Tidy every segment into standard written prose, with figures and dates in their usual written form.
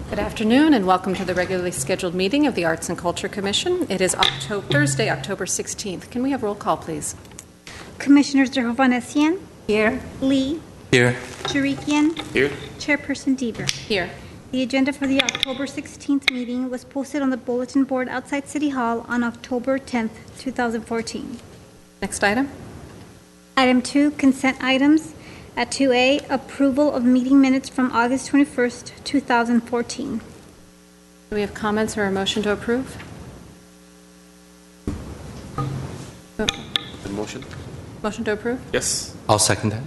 Good afternoon and welcome to the regularly scheduled meeting of the Arts and Culture Commission. It is Thursday, October 16th. Can we have roll call, please? Commissioners Hovhanessian. Here. Lee. Here. Chirikian. Here. Chairperson Deaver. Here. The agenda for the October 16th meeting was posted on the bulletin board outside City Hall on October 10th, 2014. Next item. Item 2, consent items. At 2A, approval of meeting minutes from August 21st, 2014. Do we have comments or a motion to approve? The motion? Motion to approve? Yes. I'll second that.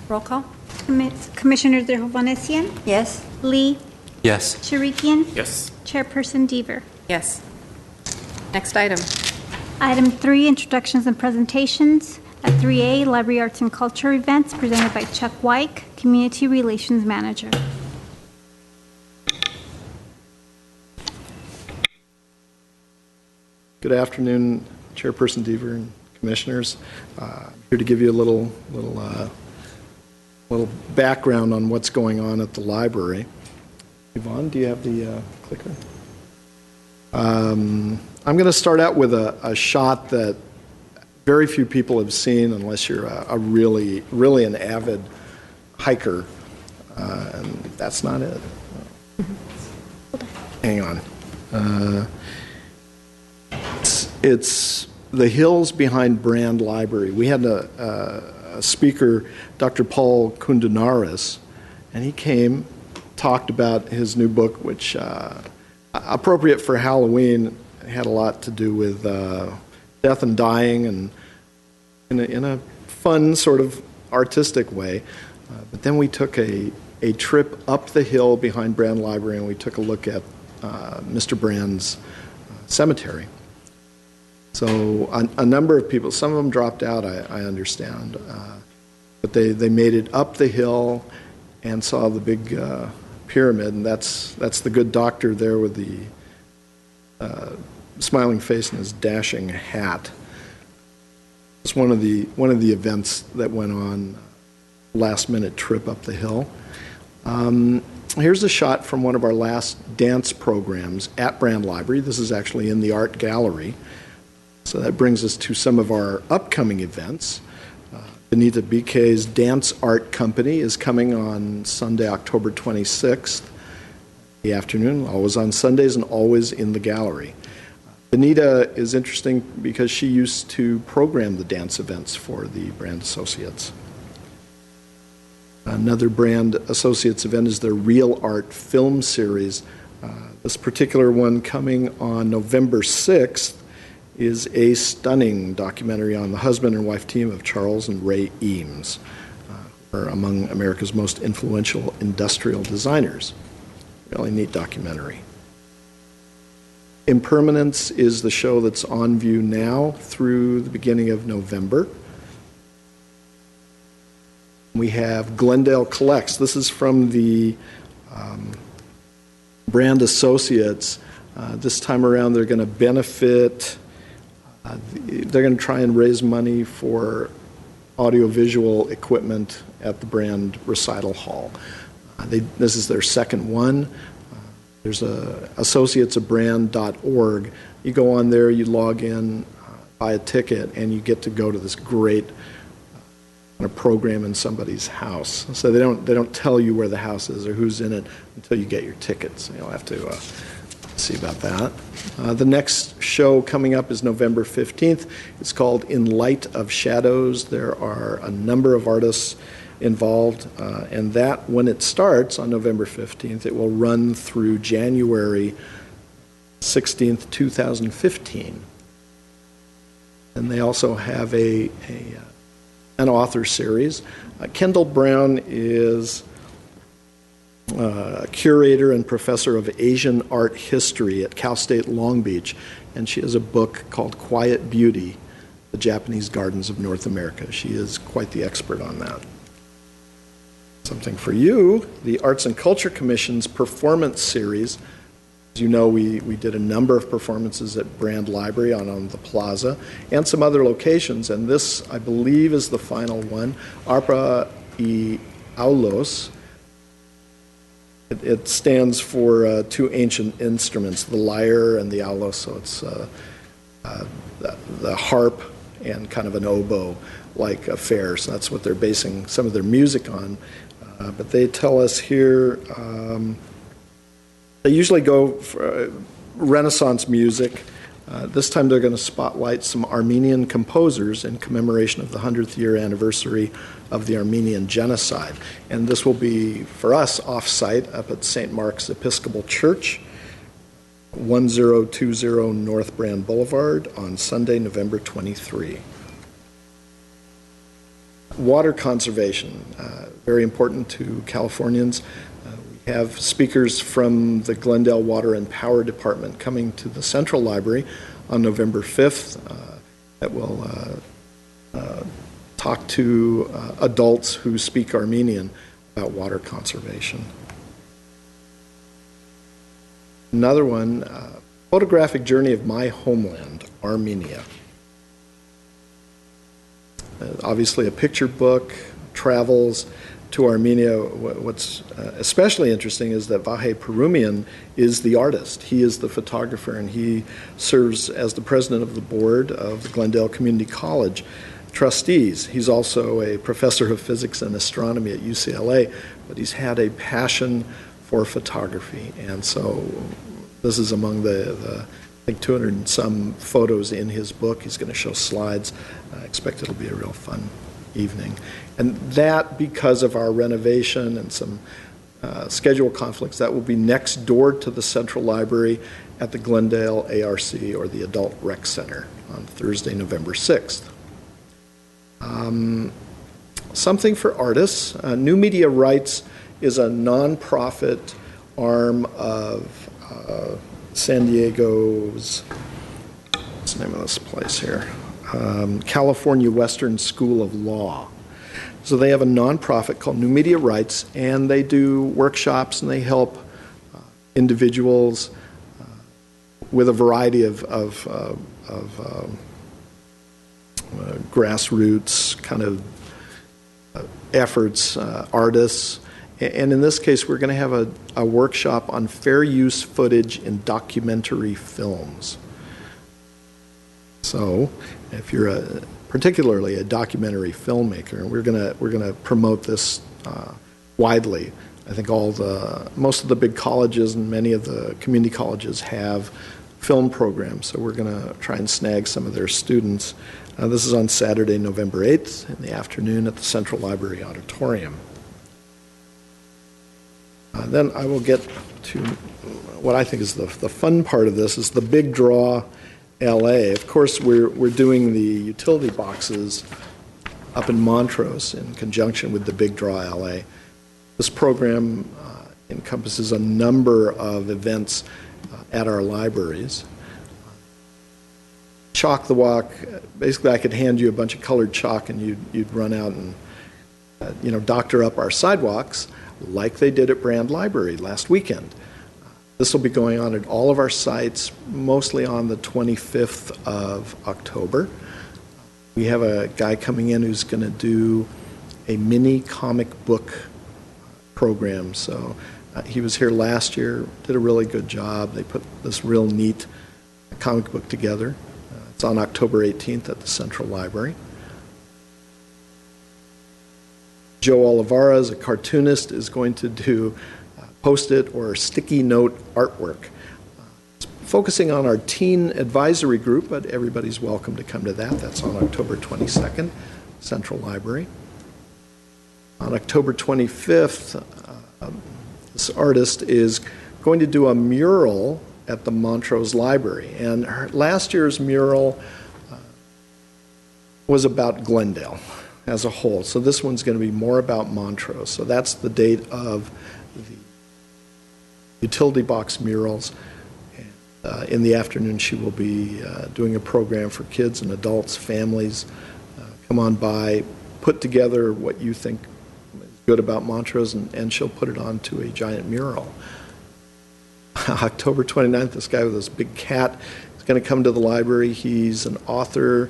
Roll call? Commissioners Hovhanessian. Yes. Lee. Yes. Chirikian. Yes. Chairperson Deaver. Yes. Next item. Item 3, introductions and presentations. At 3A, Library Arts and Culture events presented by Chuck Wyke, Community Relations Manager. Good afternoon, Chairperson Deaver and Commissioners. I'm here to give you a little background on what's going on at the library. Yvonne, do you have the clicker? I'm going to start out with a shot that very few people have seen unless you're a really an avid hiker, and that's not it. Hang on. It's the hills behind Brand Library. We had a speaker, Dr. Paul Kundanaris, and he came, talked about his new book, which, appropriate for Halloween, had a lot to do with death and dying, and in a fun sort of artistic way. But then we took a trip up the hill behind Brand Library, and we took a look at Mr. Brand's cemetery. So a number of people, some of them dropped out, I understand, but they made it up the hill and saw the big pyramid, and that's the good doctor there with the smiling face and his dashing hat. It's one of the events that went on, last minute trip up the hill. Here's a shot from one of our last dance programs at Brand Library. This is actually in the art gallery. So that brings us to some of our upcoming events. Benita BK's Dance Art Company is coming on Sunday, October 26th, the afternoon, always on Sundays and always in the gallery. Benita is interesting because she used to program the dance events for the Brand Associates. Another Brand Associates event is their Real Art film series. This particular one coming on November 6th is a stunning documentary on the husband and wife team of Charles and Ray Eames, who are among America's most influential industrial designers. Really neat documentary. Impermanence is the show that's on view now through the beginning of November. We have Glendale Collects. This is from the Brand Associates. This time around they're going to benefit, they're going to try and raise money for audiovisual equipment at the Brand Recital Hall. This is their second one. There's associatesofbrand.org. You go on there, you log in, buy a ticket, and you get to go to this great kind of program in somebody's house. So they don't tell you where the house is or who's in it until you get your tickets. So you'll have to see about that. The next show coming up is November 15th. It's called In Light of Shadows. There are a number of artists involved, and that, when it starts on November 15th, it will run through January 16th, 2015. And they also have an author series. Kendall Brown is a curator and professor of Asian art history at Cal State Long Beach, and she has a book called Quiet Beauty, The Japanese Gardens of North America. She is quite the expert on that. Something for you, the Arts and Culture Commission's performance series. As you know, we did a number of performances at Brand Library on the plaza and some other locations, and this, I believe, is the final one, Arpa y Aulos. It stands for two ancient instruments, the lyre and the aulos, so it's the harp and kind of an oboe-like affair. So that's what they're basing some of their music on. But they tell us here, they usually go for Renaissance music. This time they're going to spotlight some Armenian composers in commemoration of the 100th year anniversary of the Armenian genocide. And this will be, for us, off-site up at St. Mark's Episcopal Church, 1020 North Brand Boulevard on Sunday, November 23. Water conservation, very important to Californians. We have speakers from the Glendale Water and Power Department coming to the Central Library on November 5th that will talk to adults who speak Armenian about water conservation. Another one, Photographic Journey of My Homeland, Armenia. Obviously a picture book, travels to Armenia. What's especially interesting is that Vahe Perumian is the artist. He is the photographer, and he serves as the president of the board of the Glendale Community College trustees. He's also a professor of physics and astronomy at UCLA, but he's had a passion for photography, and so this is among the I think 200 and some photos in his book. He's going to show slides. I expect it'll be a real fun evening. And that, because of our renovation and some schedule conflicts, that will be next door to the Central Library at the Glendale ARC, or the Adult Rec Center, on Thursday, November 6th. Something for artists. New Media Rights is a nonprofit arm of San Diego's, what's the name of this place here? California Western School of Law. So they have a nonprofit called New Media Rights, and they do workshops and they help individuals with a variety of grassroots kind of efforts, artists. And in this case, we're going to have a workshop on fair use footage in documentary films. So, if you're particularly a documentary filmmaker, we're going to promote this widely. I think most of the big colleges and many of the community colleges have film programs, so we're going to try and snag some of their students. This is on Saturday, November 8th in the afternoon at the Central Library Auditorium. Then I will get to what I think is the fun part of this, is the Big Draw LA. Of course, we're doing the utility boxes up in Montrose in conjunction with the Big Draw LA. This program encompasses a number of events at our libraries. Chalk the Walk, basically I could hand you a bunch of colored chalk and you'd run out and doctor up our sidewalks like they did at Brand Library last weekend. This will be going on at all of our sites, mostly on the 25th of October. We have a guy coming in who's going to do a mini comic book program. So he was here last year, did a really good job. They put this real neat comic book together. It's on October 18th at the Central Library. Joe Olivares, a cartoonist, is going to do post-it or sticky note artwork. It's focusing on our teen advisory group, but everybody's welcome to come to that. That's on October 22nd, Central Library. On October 25th, this artist is going to do a mural at the Montrose Library. And last year's mural was about Glendale as a whole. So this one's going to be more about Montrose. So that's the date of the utility box murals. And, in the afternoon, she will be doing a program for kids and adults, families. Come on by, put together what you think is good about Montrose, and she'll put it onto a giant mural. October 29th, this guy with this big cat is going to come to the library. He's an author,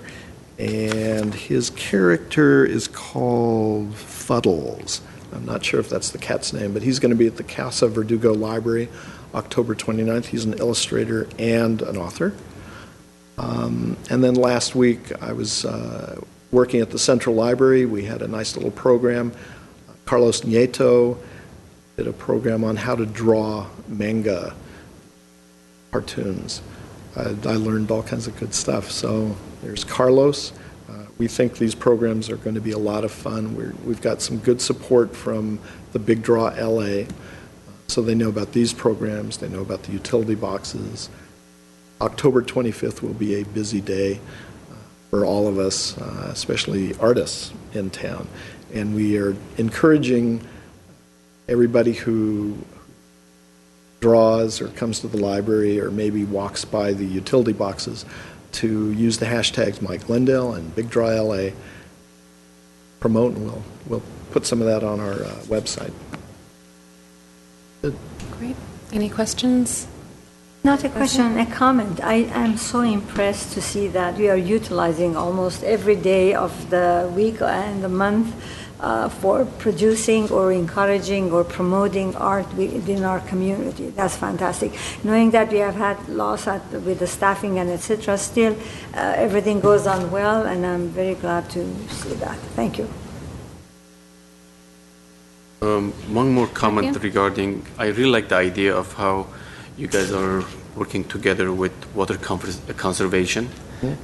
and his character is called Fuddles. I'm not sure if that's the cat's name, but he's going to be at the Casa Verdugo Library October 29th. He's an illustrator and an author. And then last week I was working at the Central Library. We had a nice little program. Carlos Nieto did a program on how to draw manga cartoons. I learned all kinds of good stuff. So there's Carlos. We think these programs are going to be a lot of fun. We've got some good support from the Big Draw LA. So they know about these programs. They know about the utility boxes. October 25th will be a busy day for all of us, especially artists in town. And we are encouraging everybody who draws or comes to the library or maybe walks by the utility boxes to use the hashtags MyGlendale and Big Draw LA, promote, and we'll put some of that on our website. Good. Great. Any questions? Not a question, a comment. I am so impressed to see that we are utilizing almost every day of the week and the month for producing or encouraging or promoting art within our community. That's fantastic. Knowing that we have had loss with the staffing and etc., still everything goes on well, and I'm very glad to see that. Thank you. One more comment regarding, I really like the idea of how you guys are working together with water conservation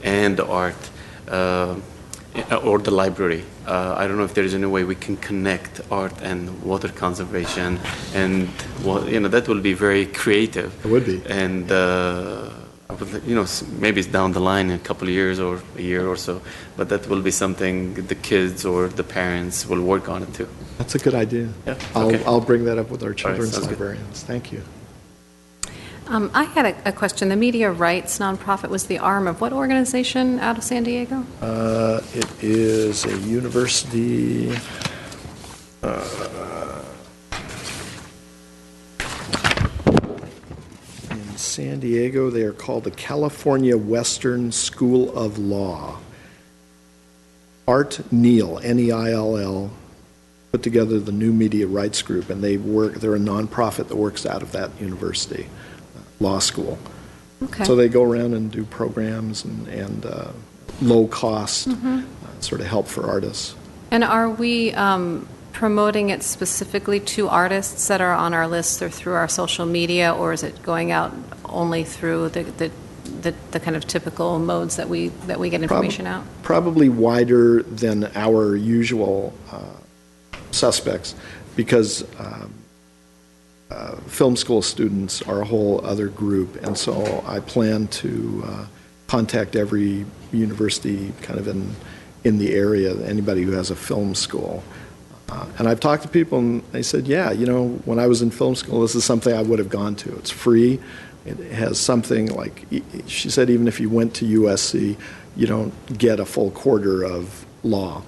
and the art or the library. I don't know if there is any way we can connect art and water conservation, and that will be very creative. It would be. And maybe it's down the line in a couple of years or a year or so, but that will be something the kids or the parents will work on it too. That's a good idea. Yeah, okay. I'll bring that up with our children's sounds good. librarians. Thank you. I had a question. The Media Rights nonprofit was the arm of what organization out of San Diego? It is a university. In San Diego, they are called the California Western School of Law. Art Neil, N-E-I-L-L, put together the New Media Rights Group, and they're a nonprofit that works out of that university. Law school. Okay. So they go around and do programs and low cost sort of help for artists. And are we promoting it specifically to artists that are on our list or through our social media, or is it going out only through the kind of typical modes that we get information out? Probably wider than our usual suspects, because film school students are a whole other group, and so I plan to contact every university kind of in the area, anybody who has a film school. And I've talked to people, and they said, yeah, when I was in film school, this is something I would have gone to. It's free. It has something like, she said, even if you went to USC, you don't get a full quarter of law,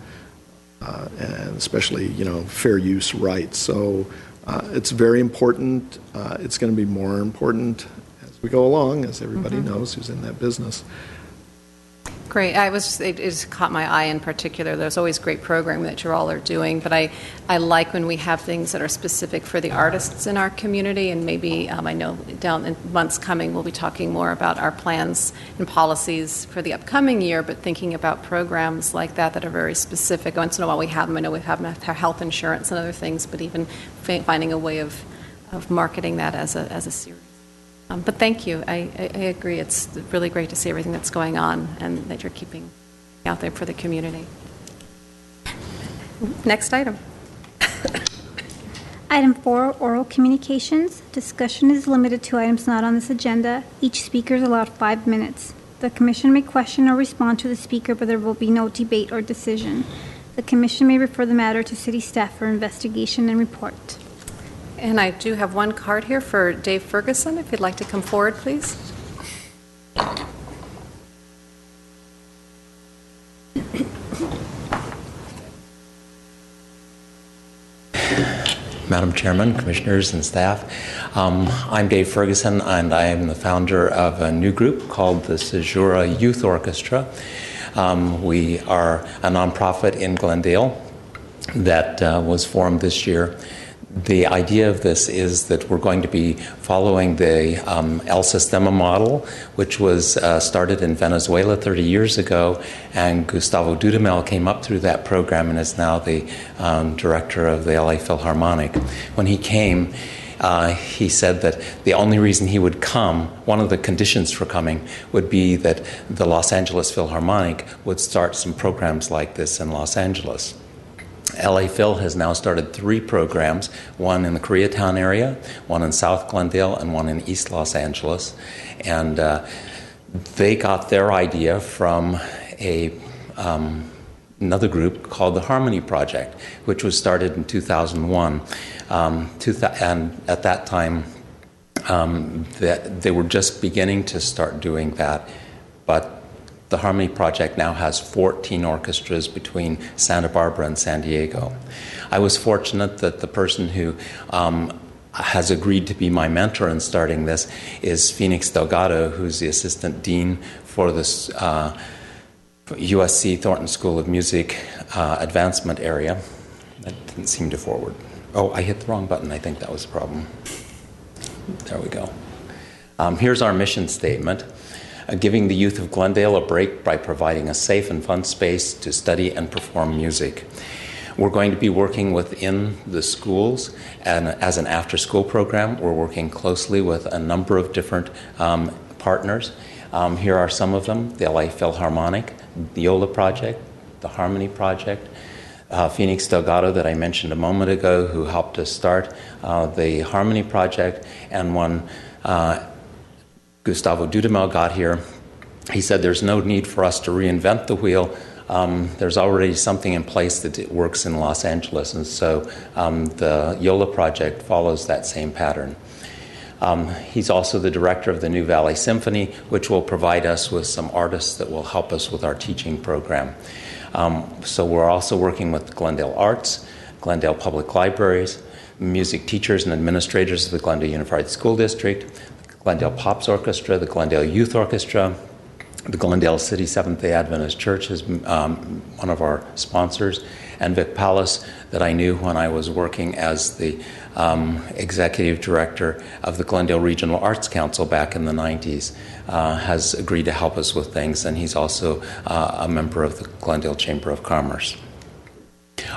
and especially, fair use rights. So it's very important. It's going to be more important as we go along, as everybody knows who's in that business. Great. It just caught my eye in particular. There's always great programming that you all are doing, but I like when we have things that are specific for the artists in our community, and maybe I know down in months coming we'll be talking more about our plans and policies for the upcoming year, but thinking about programs like that are very specific. Once in a while we have them. I know we have them for health insurance and other things, but even finding a way of marketing that as a series. But thank you. I agree. It's really great to see everything that's going on and that you're keeping out there for the community. Next item. Item 4, oral communications. Discussion is limited to items not on this agenda. Each speaker is allowed 5 minutes. The commission may question or respond to the speaker, but there will be no debate or decision. The commission may refer the matter to city staff for investigation and report. And I do have one card here for Dave Ferguson, if you'd like to come forward, please. Madam Chairman, Commissioners, and staff, I'm Dave Ferguson, and I am the founder of a new group called the Caesura Youth Orchestra. We are a nonprofit in Glendale. that was formed this year. The idea of this is that we're going to be following the El Sistema model, which was started in Venezuela 30 years ago, and Gustavo Dudamel came up through that program and is now the director of the LA Philharmonic. When he came, he said that the only reason he would come, one of the conditions for coming, would be that the Los Angeles Philharmonic would start some programs like this in Los Angeles. LA Phil has now started 3 programs, one in the Koreatown area, one in South Glendale, and one in East Los Angeles. And they got their idea from another group called the Harmony Project, which was started in 2001. And at that time, they were just beginning to start doing that, but the Harmony Project now has 14 orchestras between Santa Barbara and San Diego. I was fortunate that the person who has agreed to be my mentor in starting this is Phoenix Delgado, who's the assistant dean for this USC Thornton School of Music advancement area. That didn't seem to forward. Oh, I hit the wrong button. I think that was the problem. There we go. Here's our mission statement. Giving the youth of Glendale a break by providing a safe and fun space to study and perform music. We're going to be working within the schools, and as an after-school program, we're working closely with a number of different partners. Here are some of them: the LA Philharmonic, the Yola Project, the Harmony Project, Phoenix Delgado that I mentioned a moment ago, who helped us start the Harmony Project, and when Gustavo Dudamel got here, he said there's no need for us to reinvent the wheel. There's already something in place that it works in Los Angeles, and so the Yola Project follows that same pattern. He's also the director of the New Valley Symphony, which will provide us with some artists that will help us with our teaching program. So we're also working with Glendale Arts, Glendale Public Libraries, music teachers and administrators of the Glendale Unified School District, Glendale Pops Orchestra, the Glendale Youth Orchestra, the Glendale City Seventh-day Adventist Church is one of our sponsors, and Vic Palace, that I knew when I was working as the executive director of the Glendale Regional Arts Council back in the 90s, has agreed to help us with things, and he's also a member of the Glendale Chamber of Commerce.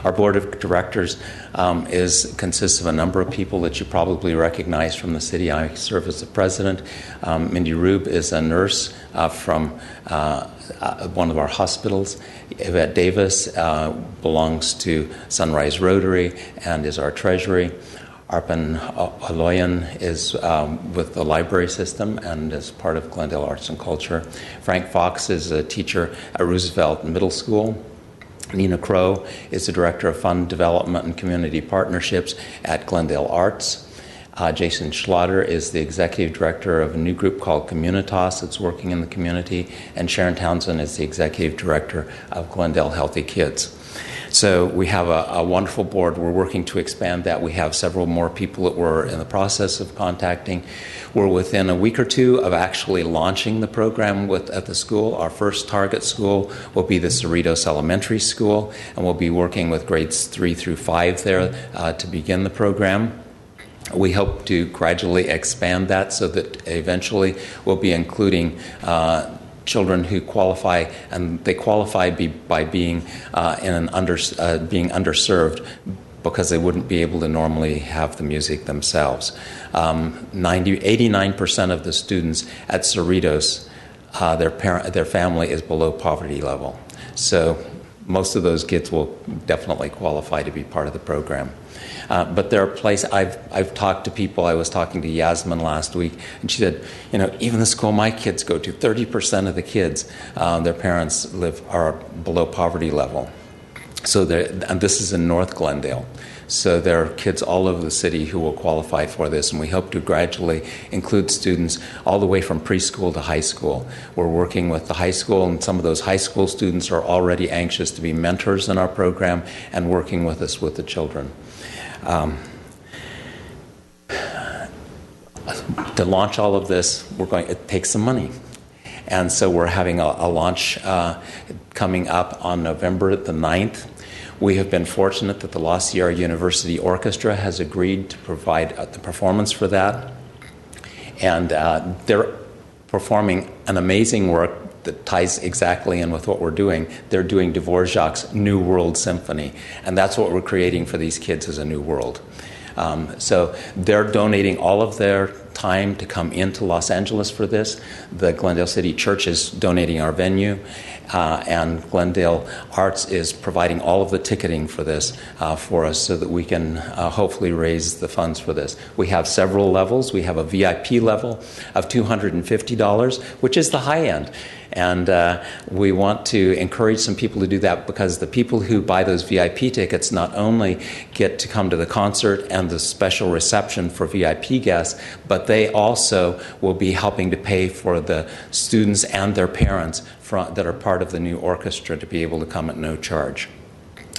Our board of directors consists of a number of people that you probably recognize from the city. I serve as the president. Mindy Rube is a nurse from one of our hospitals. Yvette Davis belongs to Sunrise Rotary and is our treasury. Arpan Aloyan is with the library system and is part of Glendale Arts and Culture. Frank Fox is a teacher at Roosevelt Middle School. Nina Crow is the Director of Fund Development and Community Partnerships at Glendale Arts. Jason Schlatter is the Executive Director of a new group called Communitas that's working in the community. And Sharon Townsend is the Executive Director of Glendale Healthy Kids. So we have a wonderful board. We're working to expand that. We have several more people that we're in the process of contacting. We're within a week or two of actually launching the program at the school. Our first target school will be the Cerritos Elementary School, and we'll be working with grades 3 through 5 there to begin the program. We hope to gradually expand that so that eventually we'll be including children who qualify, and they qualify by being being underserved because they wouldn't be able to normally have the music themselves. 89% of the students at Cerritos, their family is below poverty level. So most of those kids will definitely qualify to be part of the program. But there are places, I've talked to people. I was talking to Yasmin last week, and she said, even the school my kids go to, 30% of the kids, their parents are below poverty level. So and this is in North Glendale. So there are kids all over the city who will qualify for this, and we hope to gradually include students all the way from preschool to high school. We're working with the high school, and some of those high school students are already anxious to be mentors in our program and working with us with the children. To launch all of this, it takes some money. And so we're having a launch coming up on November the 9th. We have been fortunate that the La Sierra University Orchestra has agreed to provide the performance for that. And they're performing an amazing work that ties exactly in with what we're doing. They're doing Dvorak's New World Symphony, and that's what we're creating for these kids is a new world. So they're donating all of their time to come into Los Angeles for this. The Glendale City Church is donating our venue, and Glendale Arts is providing all of the ticketing for this for us so that we can hopefully raise the funds for this. We have several levels. We have a VIP level of $250, which is the high end. And we want to encourage some people to do that because the people who buy those VIP tickets not only get to come to the concert and the special reception for VIP guests, but they also will be helping to pay for the students and their parents that are part of the new orchestra to be able to come at no charge.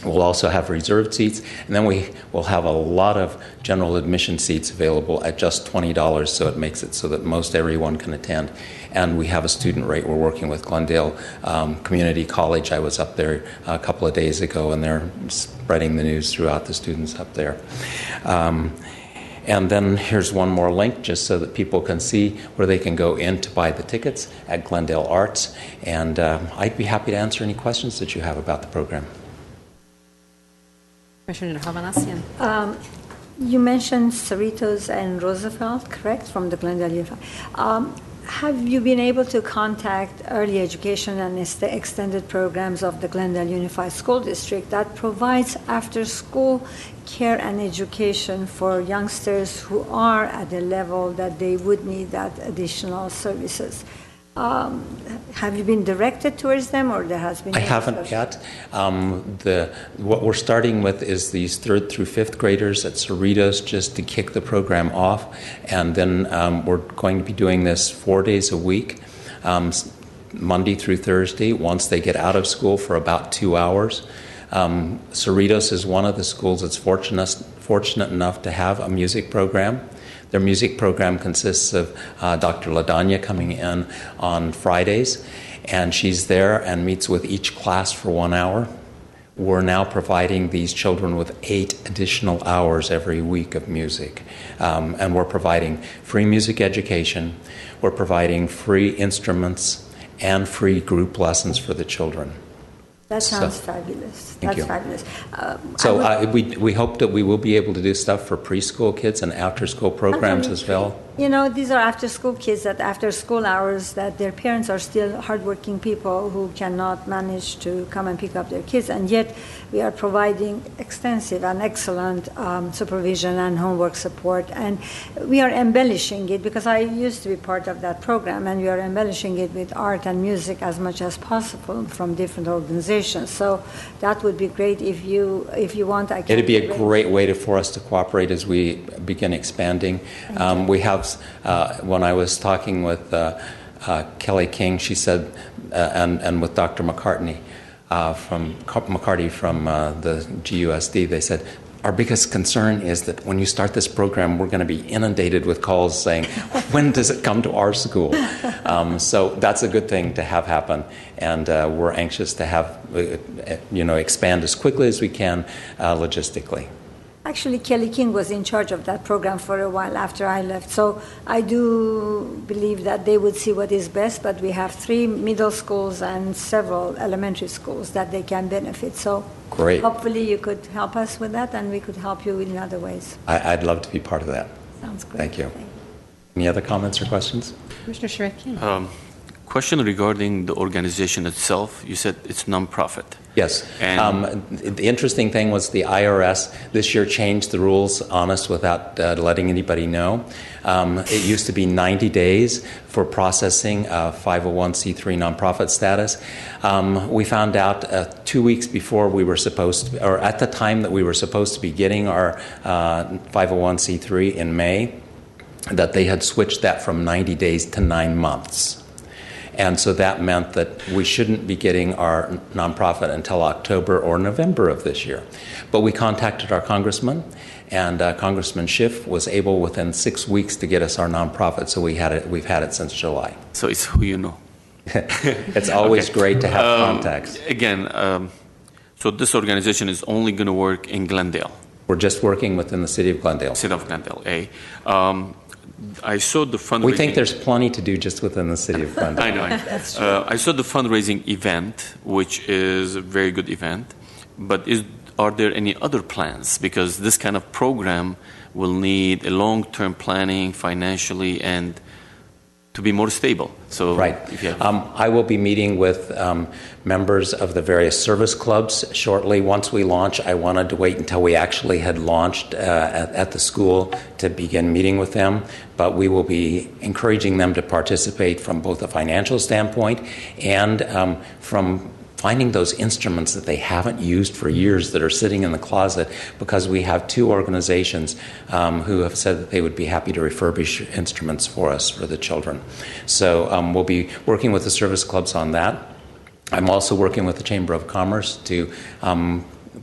We'll also have reserved seats, and then we will have a lot of general admission seats available at just $20, so it makes it so that most everyone can attend. And we have a student rate. We're working with Glendale Community College. I was up there a couple of days ago, and they're spreading the news throughout the students up there. And then here's one more link just so that people can see where they can go in to buy the tickets at Glendale Arts. And I'd be happy to answer any questions that you have about the program. Commissioner Havanasian. You mentioned Cerritos and Roosevelt, correct, from the Glendale Unified. Have you been able to contact early education and extended programs of the Glendale Unified School District that provides after-school care and education for youngsters who are at a level that they would need that additional services? Have you been directed towards them, or there has been? I haven't yet. What we're starting with is these 3rd through 5th graders at Cerritos just to kick the program off, and then we're going to be doing this 4 days a week, Monday through Thursday, once they get out of school for about 2 hours. Cerritos is one of the schools that's fortunate enough to have a music program. Their music program consists of Dr. LaDanya coming in on Fridays, and she's there and meets with each class for 1 hour. We're now providing these children with 8 additional hours every week of music. And we're providing free music education, we're providing free instruments, and free group lessons for the children. That sounds fabulous. Thank you. Fabulous. We hope that we will be able to do stuff for preschool kids and after-school programs as well. You know, these are after-school kids that after school hours that their parents are still hardworking people who cannot manage to come and pick up their kids, and yet we are providing extensive and excellent supervision and homework support, and we are embellishing it because I used to be part of that program, and we are embellishing it with art and music as much as possible from different organizations. So that would be great if you want. It'd be a great way for us to cooperate as we begin expanding. We have. When I was talking with Kelly King, she said, and with Dr. McCarthy from the GUSD, they said, our biggest concern is that when you start this program, we're going to be inundated with calls saying, when does it come to our school? So that's a good thing to have happen, and we're anxious to have, expand as quickly as we can logistically. Actually, Kelly King was in charge of that program for a while after I left. So I do believe that they would see what is best, but we have 3 middle schools and several elementary schools that they can benefit. So great. Hopefully you could help us with that, and we could help you in other ways. I'd love to be part of that. Sounds great. Thank you. Any other comments or questions? Commissioner Shrekian. Question regarding the organization itself. You said it's nonprofit. Yes. And the interesting thing was the IRS this year changed the rules on us without letting anybody know. It used to be 90 days for processing a 501c3 nonprofit status. We found out 2 weeks before we were supposed to, or at the time that we were supposed to be getting our 501c3 in May, that they had switched that from 90 days to 9 months. And so that meant that we shouldn't be getting our nonprofit until October or November of this year. But we contacted our congressman, and Congressman Schiff was able within 6 weeks to get us our nonprofit. So we've had it since July. So it's who you know. It's always Okay. great to have contacts. Again, so this organization is only going to work in Glendale, We're just working within the city of Glendale. city of Glendale. I saw the fundraising. We think there's plenty to do just within the city of Glendale. I know. That's true. I saw the fundraising event, which is a very good event. But are there any other plans? Because this kind of program will need a long-term planning financially and to be more stable. So, Right. If you have, I will be meeting with members of the various service clubs shortly. Once we launch, I wanted to wait until we actually had launched at the school to begin meeting with them. But we will be encouraging them to participate from both a financial standpoint and from finding those instruments that they haven't used for years that are sitting in the closet, because we have two organizations who have said that they would be happy to refurbish instruments for us for the children. So we'll be working with the service clubs on that. I'm also working with the Chamber of Commerce to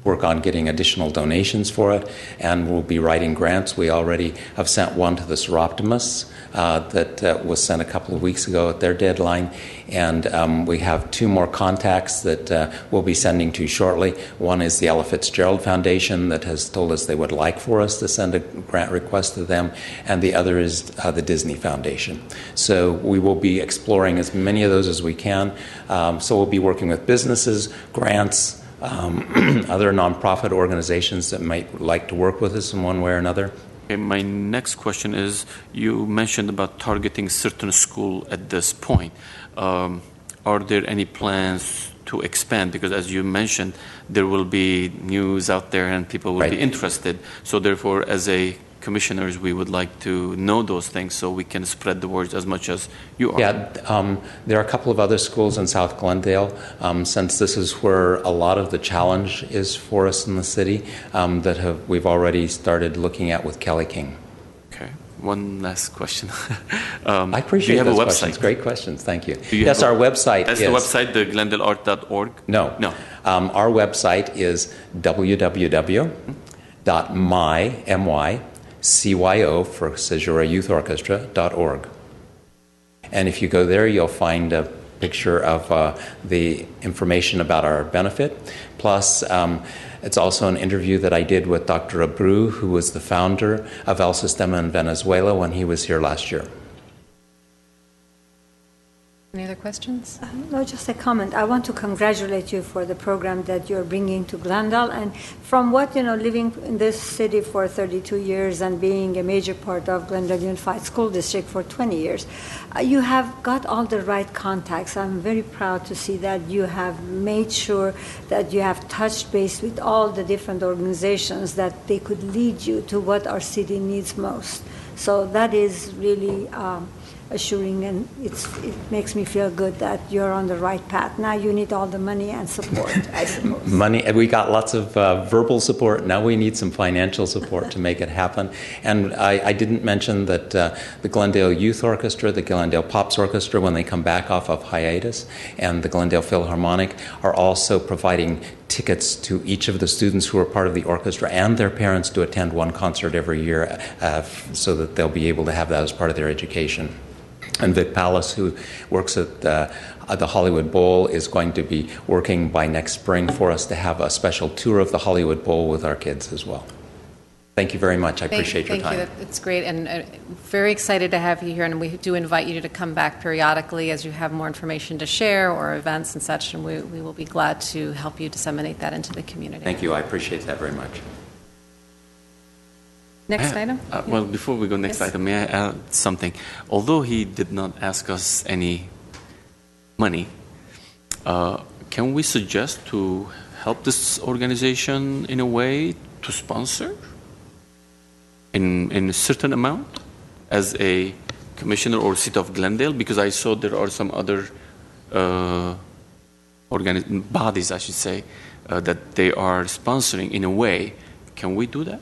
work on getting additional donations for it, and we'll be writing grants. We already have sent one to the Seroptimists that was sent a couple of weeks ago at their deadline, and we have two more contacts that we'll be sending to shortly. One is the Ella Fitzgerald Foundation that has told us they would like for us to send a grant request to them, and the other is the Disney Foundation. So we will be exploring as many of those as we can. So we'll be working with businesses, grants, other nonprofit organizations that might like to work with us in one way or another. okay, my next question is, you mentioned about targeting certain school at this point. Are there any plans to expand? Because as you mentioned, there will be news out there and people will Right. be interested. So therefore, as a commissioners, we would like to know those things so we can spread the word as much as you are. Yeah, there are a couple of other schools in South Glendale, since this is where a lot of the challenge is for us in the city, we've already started looking at with Kelly King. Okay. One last question. I appreciate do you have those a questions. website? Great questions. Thank you. Do you Yes, have our website That's is... the website, the glendaleart.org? No. No. Our website is www.CYO for Caesura Youth Orchestra.org. And if you go there, you'll find a picture of the information about our benefit. Plus, it's also an interview that I did with Dr. Abreu, who was the founder of El Sistema in Venezuela when he was here last year. Any other questions? No, just a comment. I want to congratulate you for the program that you're bringing to Glendale. And from what, living in this city for 32 years and being a major part of Glendale Unified School District for 20 years, you have got all the right contacts. I'm very proud to see that you have made sure that you have touched base with all the different organizations that they could lead you to what our city needs most. So that is really assuring, and it makes me feel good that you're on the right path. Now you need all the money and support, I suppose. Money, we got lots of verbal support. Now we need some financial support to make it happen. And I didn't mention that the Glendale Youth Orchestra, the Glendale Pops Orchestra, when they come back off of hiatus, and the Glendale Philharmonic are also providing tickets to each of the students who are part of the orchestra and their parents to attend one concert every year so that they'll be able to have that as part of their education. And Vic Pallas, who works at the Hollywood Bowl, is going to be working by next spring for us to have a special tour of the Hollywood Bowl with our kids as well. Thank you very much. I appreciate your time. Thank you. It's great, and very excited to have you here. And we do invite you to come back periodically as you have more information to share or events and such, and we will be glad to help you disseminate that into the community. Thank you. I appreciate that very much. Next item? Well, before we go next Yes. item, may I add something? Although he did not ask us any money, can we suggest to help this organization in a way to sponsor in a certain amount as a commissioner or city of Glendale? Because I saw there are some other bodies, I should say, that they are sponsoring in a way. Can we do that?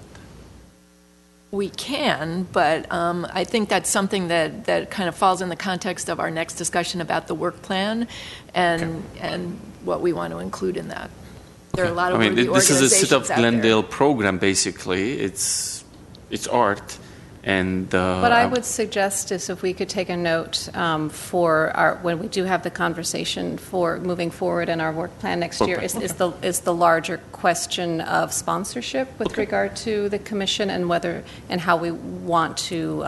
We can, but I think that's something that kind of falls in the context of our next discussion about the work plan and what we want to include in that. There are a lot of worthy this is a organizations City of out there. Glendale program, basically. It's art, And What I would suggest is if we could take a note for our, when we do have the conversation for moving forward in our work plan next year, is the larger question of sponsorship with regard to the commission and whether, and how we want to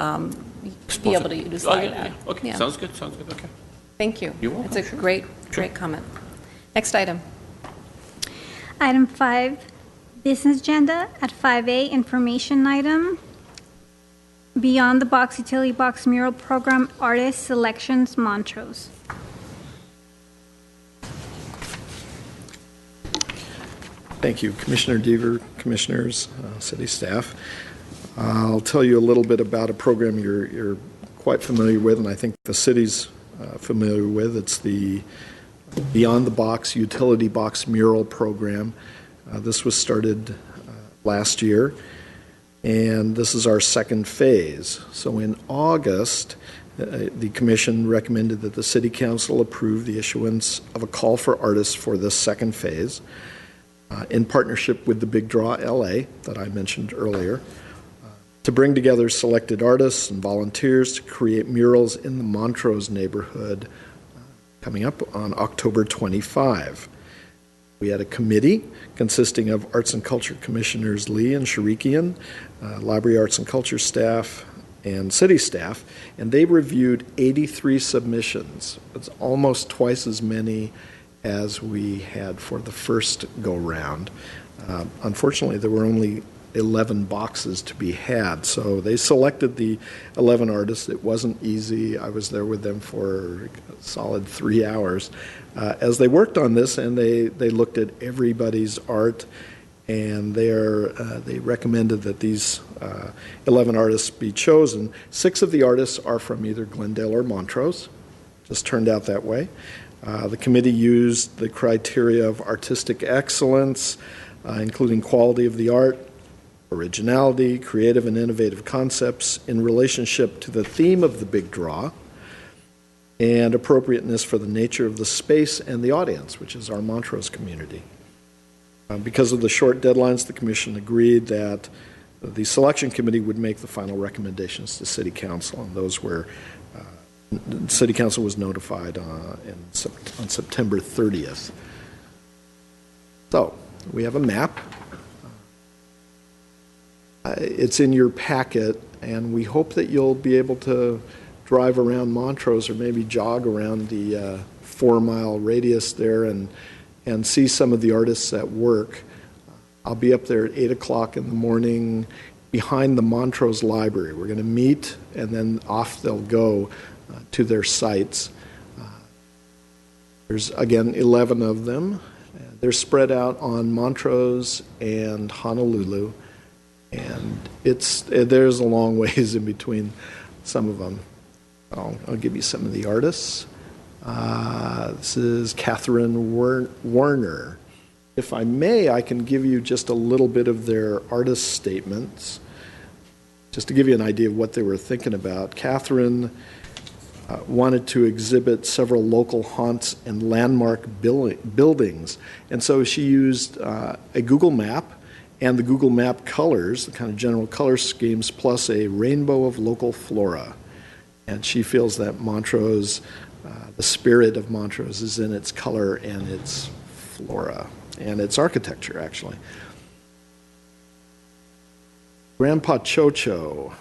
be able to use that. Okay, Yeah. sounds good, okay. Thank you. You're welcome. It's a great comment. Next item. Item 5, business agenda. At 5A, information item. Beyond the Box Utility Box Mural Program Artist Selections Montrose. Thank you, Commissioner Deaver, commissioners, city staff. I'll tell you a little bit about a program you're quite familiar with, and I think the city's familiar with. It's the Beyond the Box Utility Box Mural Program. This was started last year, and this is our second phase. So in August, the commission recommended that the city council approve the issuance of a call for artists for this second phase in partnership with the Big Draw LA that I mentioned earlier, to bring together selected artists and volunteers to create murals in the Montrose neighborhood coming up on October 25. We had a committee consisting of Arts and Culture Commissioners Lee and Sharikian, Library Arts and Culture staff, and city staff, and they reviewed 83 submissions. It's almost twice as many as we had for the first go-round. Unfortunately, there were only 11 boxes to be had, so they selected the 11 artists. It wasn't easy. I was there with them for a solid 3 hours as they worked on this, and they looked at everybody's art, and they recommended that these 11 artists be chosen. 6 of the artists are from either Glendale or Montrose. Just turned out that way. The committee used the criteria of artistic excellence, including quality of the art, originality, creative and innovative concepts in relationship to the theme of the Big Draw, and appropriateness for the nature of the space and the audience, which is our Montrose community. Because of the short deadlines, the commission agreed that the selection committee would make the final recommendations to City Council, and those were, City Council was notified on September 30th. So, we have a map. It's in your packet, and we hope that you'll be able to drive around Montrose or maybe jog around the 4-mile radius there and see some of the artists at work. I'll be up there at 8 o'clock in the morning behind the Montrose Library. We're going to meet, and then off they'll go to their sites. There's, again, 11 of them. They're spread out on Montrose and Honolulu. And there's a long ways in between some of them. I'll give you some of the artists. This is Catherine Warner. If I may, I can give you just a little bit of their artist statements, just to give you an idea of what they were thinking about. Catherine wanted to exhibit several local haunts and landmark buildings, and so she used a Google map and the Google Map colors, the kind of general color schemes, plus a rainbow of local flora. And she feels that Montrose, the spirit of Montrose is in its color and its flora, and its architecture, actually. Grandpa Chocho.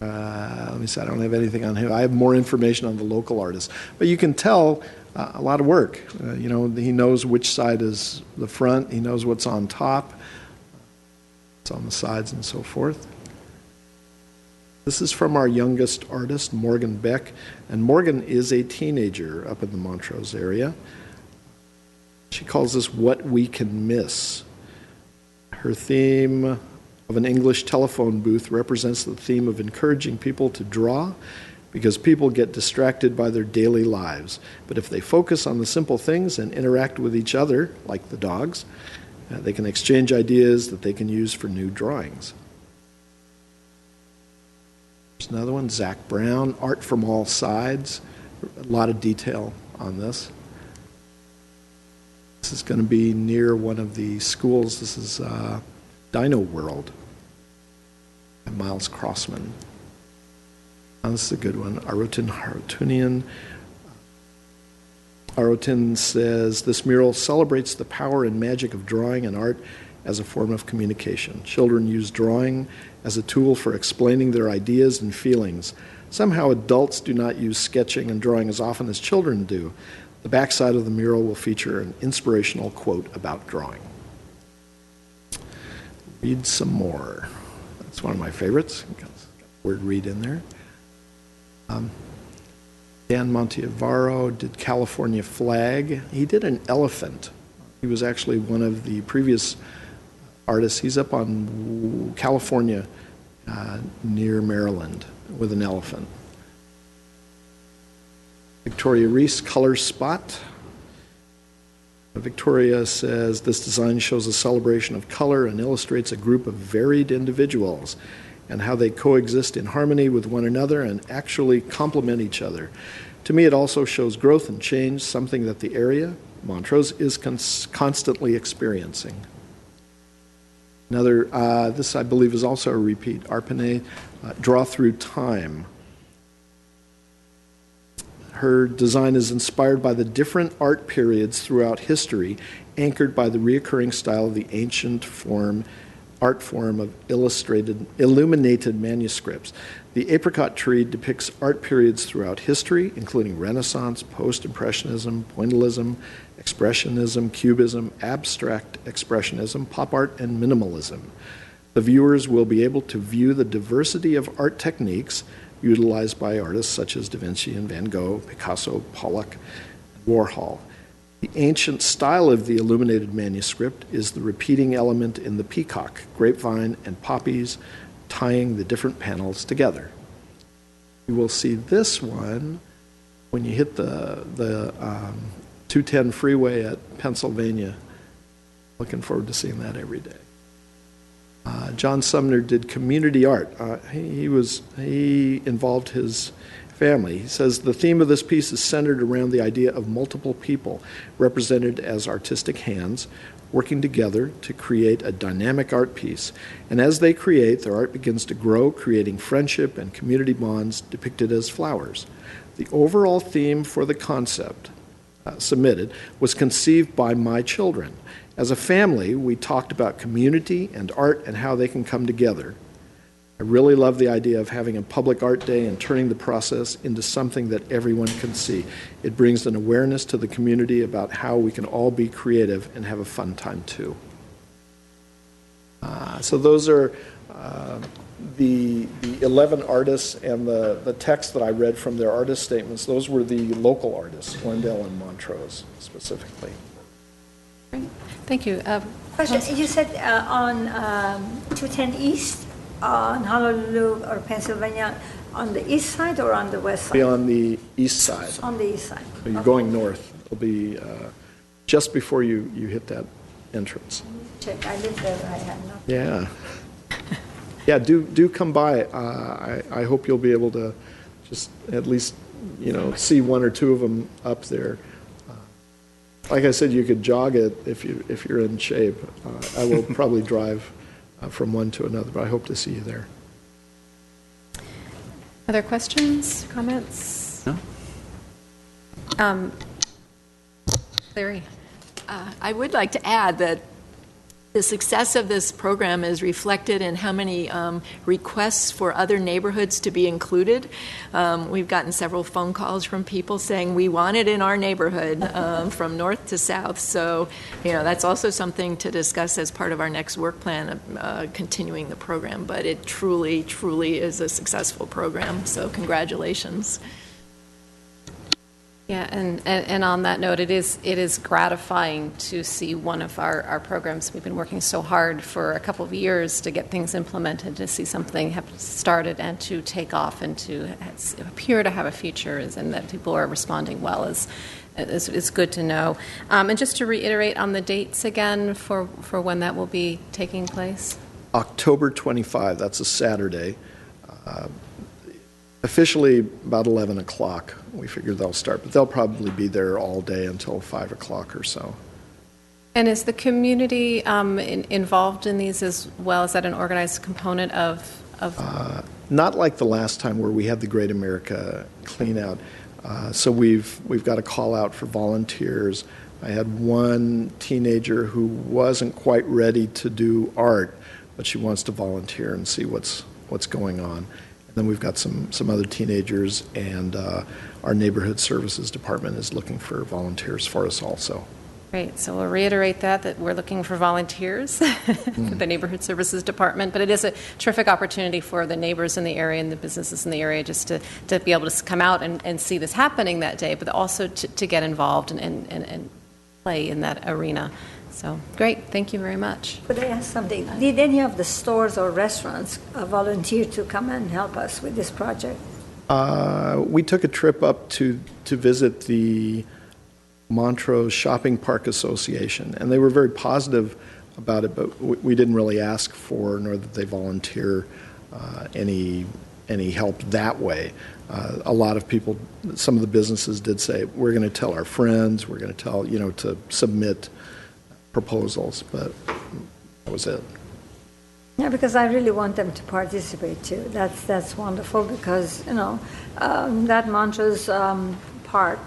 Let me see, I don't have anything on him. I have more information on the local artists. But you can tell a lot of work. He knows which side is the front. He knows what's on top. On the sides and so forth. This is from our youngest artist, Morgan Beck, and Morgan is a teenager up in the Montrose area. She calls this What We Can Miss. Her theme of an English telephone booth represents the theme of encouraging people to draw because people get distracted by their daily lives. But if they focus on the simple things and interact with each other, like the dogs, they can exchange ideas that they can use for new drawings. There's another one, Zach Brown, Art from All Sides. A lot of detail on this. This is going to be near one of the schools. This is Dino World by Miles Crossman. This is a good one. Harutunian. Arotin says, this mural celebrates the power and magic of drawing and art as a form of communication. Children use drawing as a tool for explaining their ideas and feelings. Somehow adults do not use sketching and drawing as often as children do. The backside of the mural will feature an inspirational quote about drawing. Read some more. That's one of my favorites. Got the word read in there. Dan Monteavaro did California flag. He did an elephant. He was actually one of the previous artists. He's up on California near Maryland with an elephant. Victoria Reese, color spot. Victoria says, this design shows a celebration of color and illustrates a group of varied individuals and how they coexist in harmony with one another and actually complement each other. To me, it also shows growth and change, something that the area, Montrose, is constantly experiencing. Another, this I believe is also a repeat, Arpane, Draw Through Time. Her design is inspired by the different art periods throughout history, anchored by the reoccurring style of the ancient art form of illuminated manuscripts. The apricot tree depicts art periods throughout history, including Renaissance, Post-Impressionism, Pointillism, Expressionism, Cubism, Abstract Expressionism, Pop art, and Minimalism. The viewers will be able to view the diversity of art techniques utilized by artists such as Da Vinci and Van Gogh, Picasso, Pollock, and Warhol. The ancient style of the illuminated manuscript is the repeating element in the peacock, grapevine, and poppies, tying the different panels together. You will see this one when you hit the 210 freeway at Pennsylvania. Looking forward to seeing that every day. John Sumner did community art. He involved his family. He says, the theme of this piece is centered around the idea of multiple people represented as artistic hands working together to create a dynamic art piece. And as they create, their art begins to grow, creating friendship and community bonds depicted as flowers. The overall theme for the concept submitted was conceived by my children. As a family, we talked about community and art and how they can come together. I really love the idea of having a public art day and turning the process into something that everyone can see. It brings an awareness to the community about how we can all be creative and have a fun time too. So those are the 11 artists and the text that I read from their artist statements. Those were the local artists, Glendale and Montrose specifically. Great. Thank you. Question, you said on 210 East, on Honolulu or Pennsylvania, on the east side or on the west side? Be on the east side. On the east side. So you're going north. It'll be just before you hit that entrance. Check. I live there. I have not. Yeah. Yeah, do come by. I hope you'll be able to just at least, see one or two of them up there. Like I said, you could jog it if you're in shape. I will probably drive from one to another, but I hope to see you there. Other questions, comments? No. Larry? I would like to add that the success of this program is reflected in how many requests for other neighborhoods to be included. We've gotten several phone calls from people saying we want it in our neighborhood from north to south. So, that's also something to discuss as part of our next work plan, continuing the program. But it truly, truly is a successful program. So congratulations. Yeah, and on that note, it is gratifying to see one of our programs. We've been working so hard for a couple of years to get things implemented, to see something have started and to take off and to appear to have a future, and that people are responding well is good to know. And just to reiterate on the dates again for when that will be taking place. October 25, that's a Saturday. Officially about 11 o'clock, we figured they'll start, but they'll probably be there all day until 5 o'clock or so. And is the community involved in these as well? Is that an organized component of Not like the last time where we had the Great America clean out. So we've got a call out for volunteers. I had one teenager who wasn't quite ready to do art, but she wants to volunteer and see what's going on. And then we've got some other teenagers, and our neighborhood services department is looking for volunteers for us also. Great. So we'll reiterate that we're looking for volunteers for the Neighborhood Services Department, but it is a terrific opportunity for the neighbors in the area and the businesses in the area just to be able to come out and see this happening that day, but also to get involved and play in that arena. So great. Thank you very much. Could I ask something? Did any of the stores or restaurants volunteer to come and help us with this project? We took a trip up to visit the Montrose Shopping Park Association, and they were very positive about it, but we didn't really ask for, nor did they volunteer any help that way. A lot of people, some of the businesses did say, we're going to tell our friends, we're going to tell, to submit proposals, but that was it. Yeah, because I really want them to participate too. That's wonderful because, that Montrose park,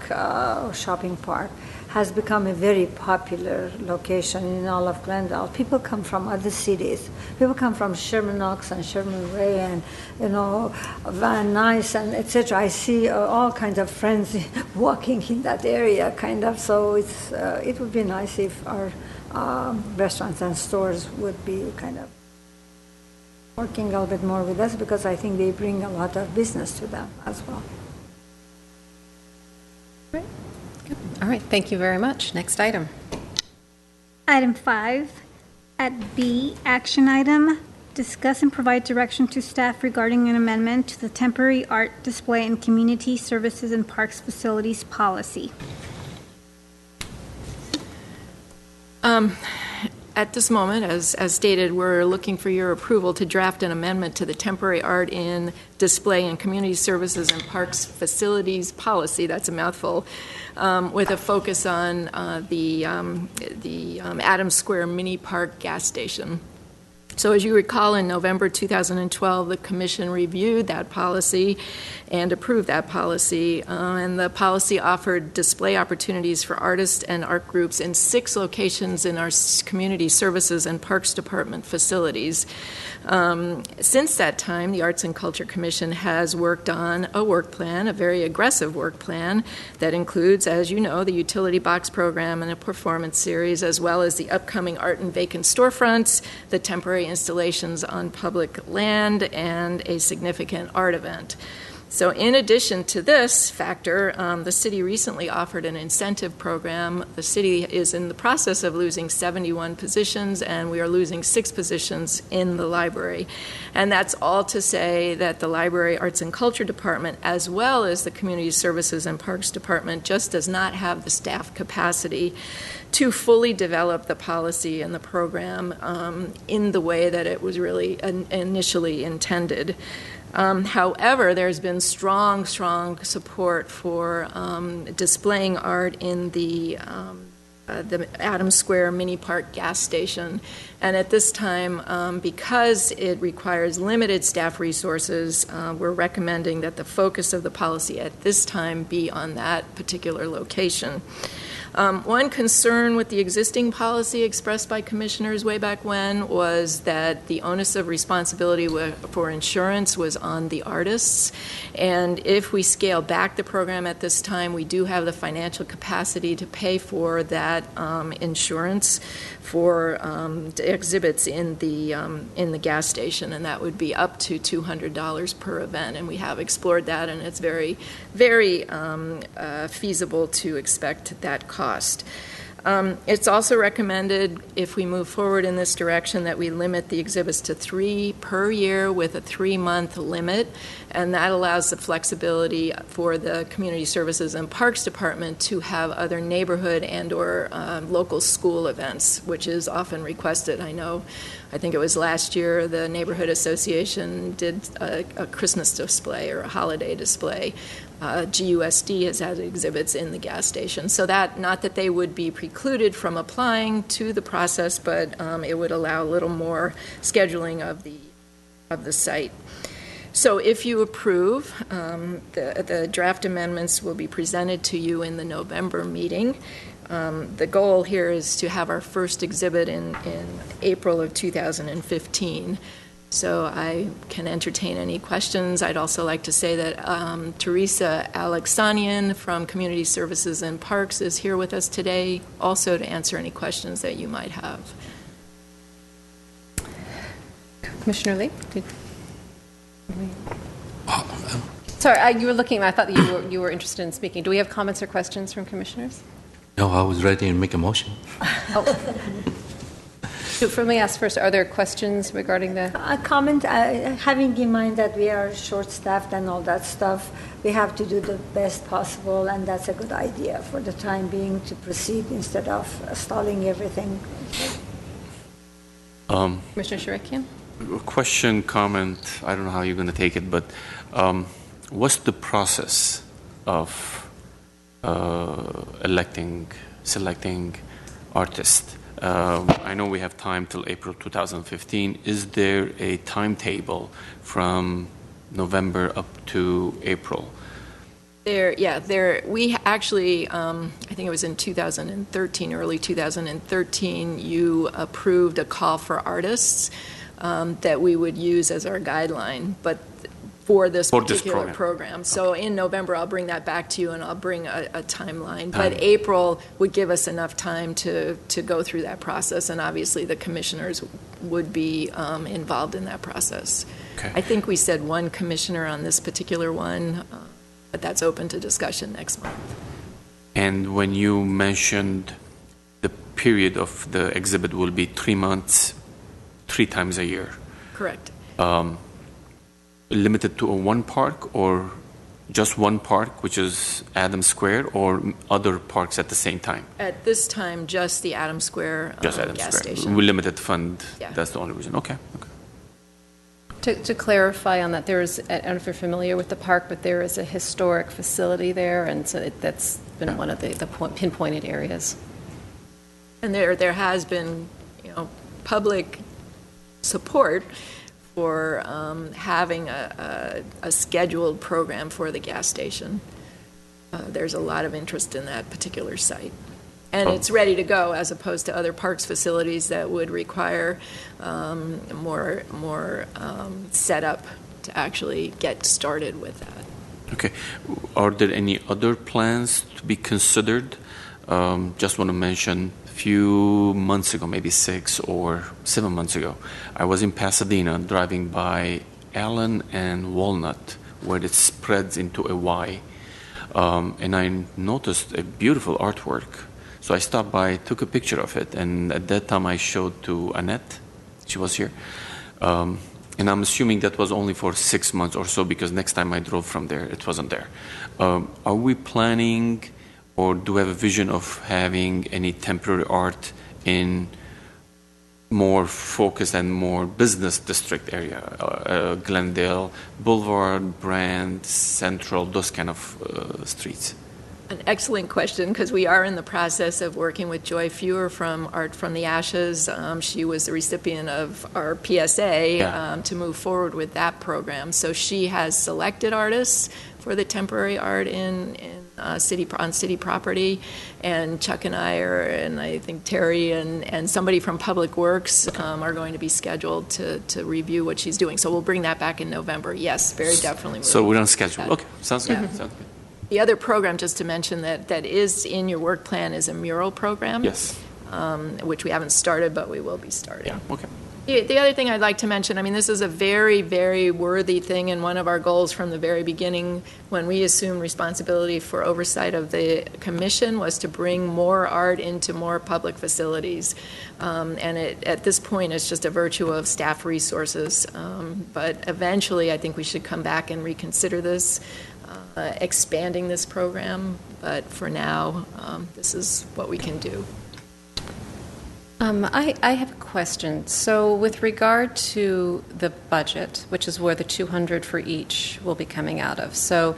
shopping park, has become a very popular location in all of Glendale. People come from other cities. People come from Sherman Oaks and Sherman Ray and, Van Nuys and etc. I see all kinds of friends walking in that area, kind of. So it would be nice if our restaurants and stores would be kind of working a little bit more with us, because I think they bring a lot of business to them as well. Great. Good. All right. Thank you very much. Next item. Item 5, at B, action item, discuss and provide direction to staff regarding an amendment to the temporary art display and community services and parks facilities policy. At this moment, as stated, we're looking for your approval to draft an amendment to the temporary art in display and community services and parks facilities policy, that's a mouthful, with a focus on the Adams Square Mini Park gas station. So as you recall, in November 2012, the Commission reviewed that policy and approved that policy. And the policy offered display opportunities for artists and art groups in 6 locations in our community services and parks department facilities. Since that time, the Arts and Culture Commission has worked on a work plan, a very aggressive work plan that includes, as you know, the utility box program and a performance series, as well as the upcoming art and vacant storefronts, the temporary installations on public land, and a significant art event. So in addition to this factor, the city recently offered an incentive program. The city is in the process of losing 71 positions, and we are losing 6 positions in the library. And that's all to say that the Library Arts and Culture Department, as well as the Community Services and Parks Department, just does not have the staff capacity to fully develop the policy and the program in the way that it was really initially intended. However, there's been strong support for displaying art in the Adams Square Mini Park gas station. And at this time, because it requires limited staff resources, we're recommending that the focus of the policy at this time be on that particular location. One concern with the existing policy expressed by commissioners way back when was that the onus of responsibility for insurance was on the artists. And if we scale back the program at this time, we do have the financial capacity to pay for that insurance for exhibits in the gas station, and that would be up to $200 per event. And we have explored that, and it's very, very feasible to expect that cost. It's also recommended, if we move forward in this direction, that we limit the exhibits to 3 per year with a 3-month limit, and that allows the flexibility for the Community Services and Parks Department to have other neighborhood and or local school events, which is often requested. I think it was last year the Neighborhood Association did a Christmas display or a holiday display. GUSD has had exhibits in the gas station. So that, not that they would be precluded from applying to the process, but it would allow a little more scheduling of of the site. So if you approve, the draft amendments will be presented to you in the November meeting. The goal here is to have our first exhibit in April of 2015. So I can entertain any questions. I'd also like to say that Teresa Alexanian from Community Services and Parks is here with us today, also to answer any questions that you might have. Commissioner Lee? Sorry, you were looking. I thought that you were interested in speaking. Do we have comments or questions from commissioners? No, I was ready to make a motion. So let me ask first, are there questions regarding the... A comment, having in mind that we are short-staffed and all that stuff, we have to do the best possible, and that's a good idea for the time being to proceed instead of stalling everything. Commissioner Shurikian? Question, comment, I don't know how you're going to take it, but what's the process of selecting artists? I know we have time till April 2015. Is there a timetable from November up to April? We actually, I think it was in 2013, early 2013, you approved a call for artists that we would use as our guideline, but for this particular program. So in November, I'll bring that back to you, and I'll bring a timeline. But April would give us enough time to go through that process, and obviously the commissioners would be involved in that process. Okay. I think we said one commissioner on this particular one, but that's open to discussion next month. And when you mentioned the period of the exhibit will be 3 months, 3 times a year. Correct. Limited to one park, or just one park, which is Adams Square, or other parks at the same time? At this time, just the Adams Square Just Adams gas Square. station. We limited fund. Yeah. That's the only reason. Okay. To clarify on that, there is, I don't know if you're familiar with the park, but there is a historic facility there, and so that's been one of the pinpointed areas. And there has been, public support for having a scheduled program for the gas station. There's a lot of interest in that particular site. And it's ready to go, as opposed to other parks facilities that would require more setup to actually get started with that. Okay. Are there any other plans to be considered? Just want to mention, a few months ago, maybe 6 or 7 months ago, I was in Pasadena driving by Allen and Walnut, where it spreads into a Y, and I noticed a beautiful artwork. So I stopped by, took a picture of it, and at that time I showed to Annette. She was here. And I'm assuming that was only for 6 months or so, because next time I drove from there, it wasn't there. Are we planning, or do we have a vision of having any temporary art in more focused and more business district area, Glendale, Boulevard, Brand, Central, those kind of streets? An excellent question, because we are in the process of working with Joy Fewer from Art from the Ashes. She was the recipient of our PSA to move forward with that program. So she has selected artists for the temporary art on city property, and Chuck and I and I think Terry and somebody from Public Works are going to be scheduled to review what she's doing. So we'll bring that back in November. Yes, very definitely. So we're on schedule. Okay, sounds good. Sounds good. The other program, just to mention, that is in your work plan is a mural program. Yes. Which we haven't started, but we will be starting. Yeah, okay. The other thing I'd like to mention, this is a very, very worthy thing, and one of our goals from the very beginning when we assumed responsibility for oversight of the commission was to bring more art into more public facilities. And at this point, it's just a virtue of staff resources. But eventually, I think we should come back and reconsider this, expanding this program. But for now, this is what we can do. I have a question. So with regard to the budget, which is where the 200 for each will be coming out of, so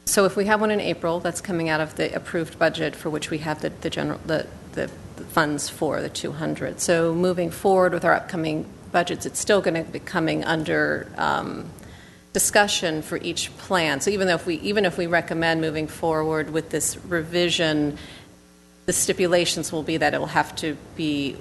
if we have one in April, that's coming out of the approved budget for which we have the funds for the 200. So moving forward with our upcoming budgets, it's still going to be coming under discussion for each plan. So even if we recommend moving forward with this revision, the stipulations will be that it will have to be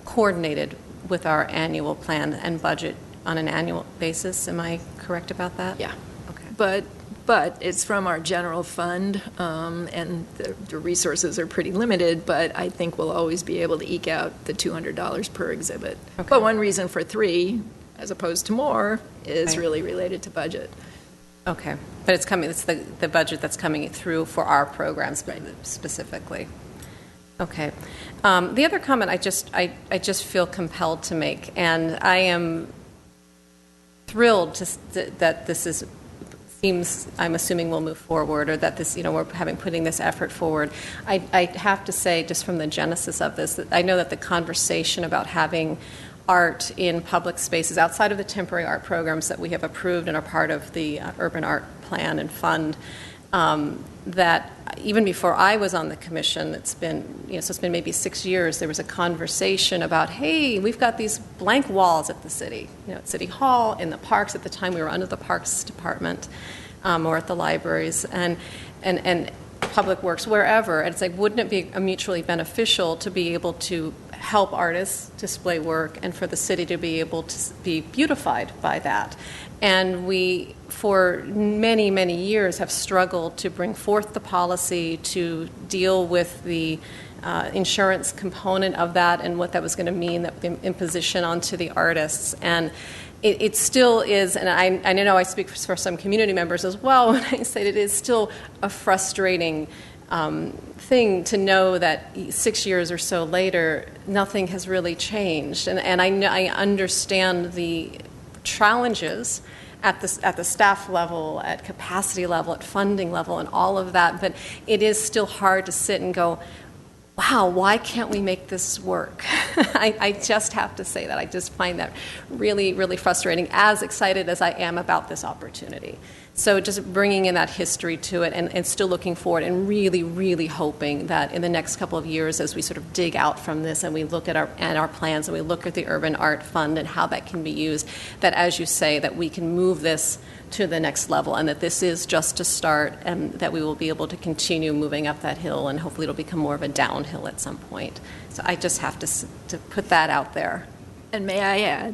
coordinated with our annual plan and budget on an annual basis. Am I correct about that? Yeah. Okay. But it's from our general fund, and the resources are pretty limited, but I think we'll always be able to eke out the $200 per exhibit. Okay. But one reason for 3, as opposed to more, is Right. really related to budget. Okay, but it's coming, it's the budget that's coming through for our programs Right. specifically. Okay. The other comment I just feel compelled to make, and I am thrilled that this seems, I'm assuming we'll move forward, or that this, we're putting this effort forward. I have to say, just from the genesis of this, that I know that the conversation about having art in public spaces outside of the temporary art programs that we have approved and are part of the urban art plan and fund, that even before I was on the commission, it's been maybe 6 years, there was a conversation about, hey, we've got these blank walls at the city, at City Hall, in the parks. At the time we were under the Parks Department, or at the libraries, and Public Works, wherever. And it's like, wouldn't it be mutually beneficial to be able to help artists display work and for the city to be able to be beautified by that? And we, for many, many years, have struggled to bring forth the policy to deal with the insurance component of that and what that was going to mean, that the imposition onto the artists. And it still is, and I know I speak for some community members as well when I say it is still a frustrating thing to know that 6 years or so later, nothing has really changed. And I understand the challenges at the staff level, at capacity level, at funding level, and all of that, but it is still hard to sit and go, wow, why can't we make this work? I just have to say that. I just find that really, really frustrating, as excited as I am about this opportunity. So just bringing in that history to it and still looking forward and really, really hoping that in the next couple of years, as we sort of dig out from this and we look at our plans and we look at the Urban Art Fund and how that can be used, that, as you say, that we can move this to the next level, and that this is just a start, and that we will be able to continue moving up that hill, and hopefully it'll become more of a downhill at some point. So I just have to put that out there. And may I add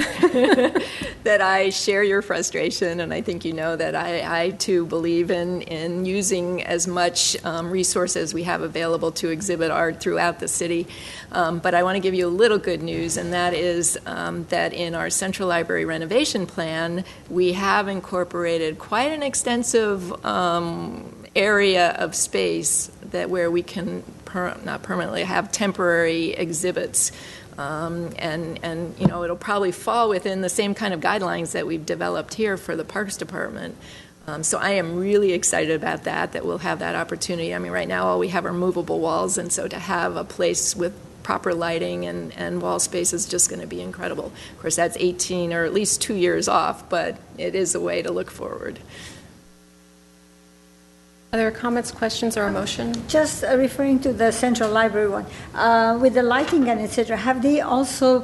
that I share your frustration, and I think you know that I too believe in using as much resources as we have available to exhibit art throughout the city. But I want to give you a little good news, and that is that in our Central Library renovation plan, we have incorporated quite an extensive area of space where we can not permanently have temporary exhibits. And it'll probably fall within the same kind of guidelines that we've developed here for the Parks Department. So I am really excited about that we'll have that opportunity. I mean, right now all we have are movable walls, and so to have a place with proper lighting and wall space is just going to be incredible. Of course, that's 18 or at least 2 years off, but it is a way to look forward. Are there comments, questions, or a motion? Just referring to the Central Library one, with the lighting and et cetera, have they also,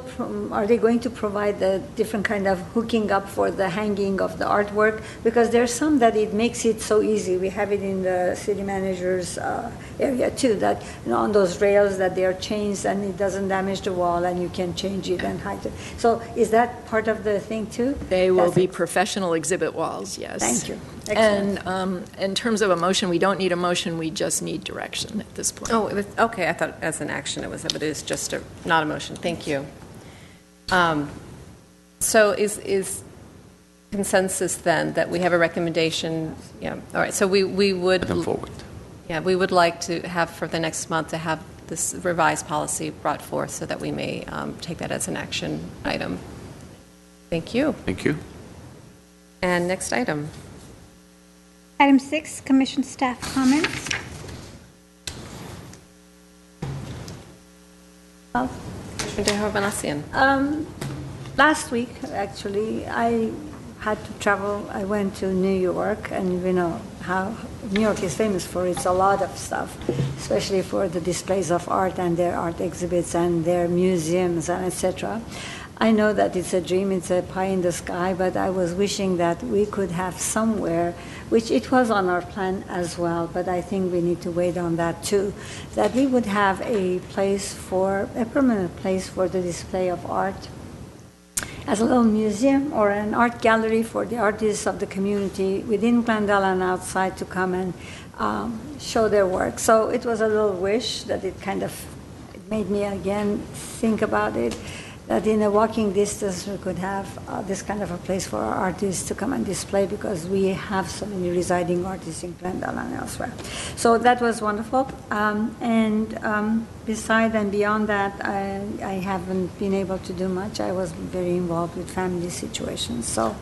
are they going to provide the different kind of hooking up for the hanging of the artwork? Because there's some that it makes it so easy. We have it in the city manager's area too, that on those rails that they are changed and it doesn't damage the wall and you can change it and hide it. So is that part of the thing too? They will be professional exhibit walls, yes. Thank you. Excellent. And in terms of a motion, we don't need a motion, we just need direction at this point. Oh, okay, I thought as an action but it is just not a motion. Thank you. So is consensus then that we have a recommendation? Yeah, all right, so we would... Put them forward. Yeah, we would like to have for the next month to have this revised policy brought forth so that we may take that as an action item. Thank you. Thank you. And next item. Item 6, Commission staff comments. Last week, actually, I had to travel. I went to New York, and you know how New York is famous for it's a lot of stuff, especially for the displays of art and their art exhibits and their museums and etc. I know that it's a dream, it's a pie in the sky, but I was wishing that we could have somewhere, which it was on our plan as well, but I think we need to wait on that too, that we would have a permanent place for the display of art, as a little museum or an art gallery for the artists of the community within Glendale and outside to come and show their work. So it was a little wish that it made me again think about it, that in a walking distance we could have this kind of a place for our artists to come and display, because we have so many residing artists in Glendale and elsewhere. So that was wonderful. Beside and beyond that, I haven't been able to do much. I was very involved with family situations. So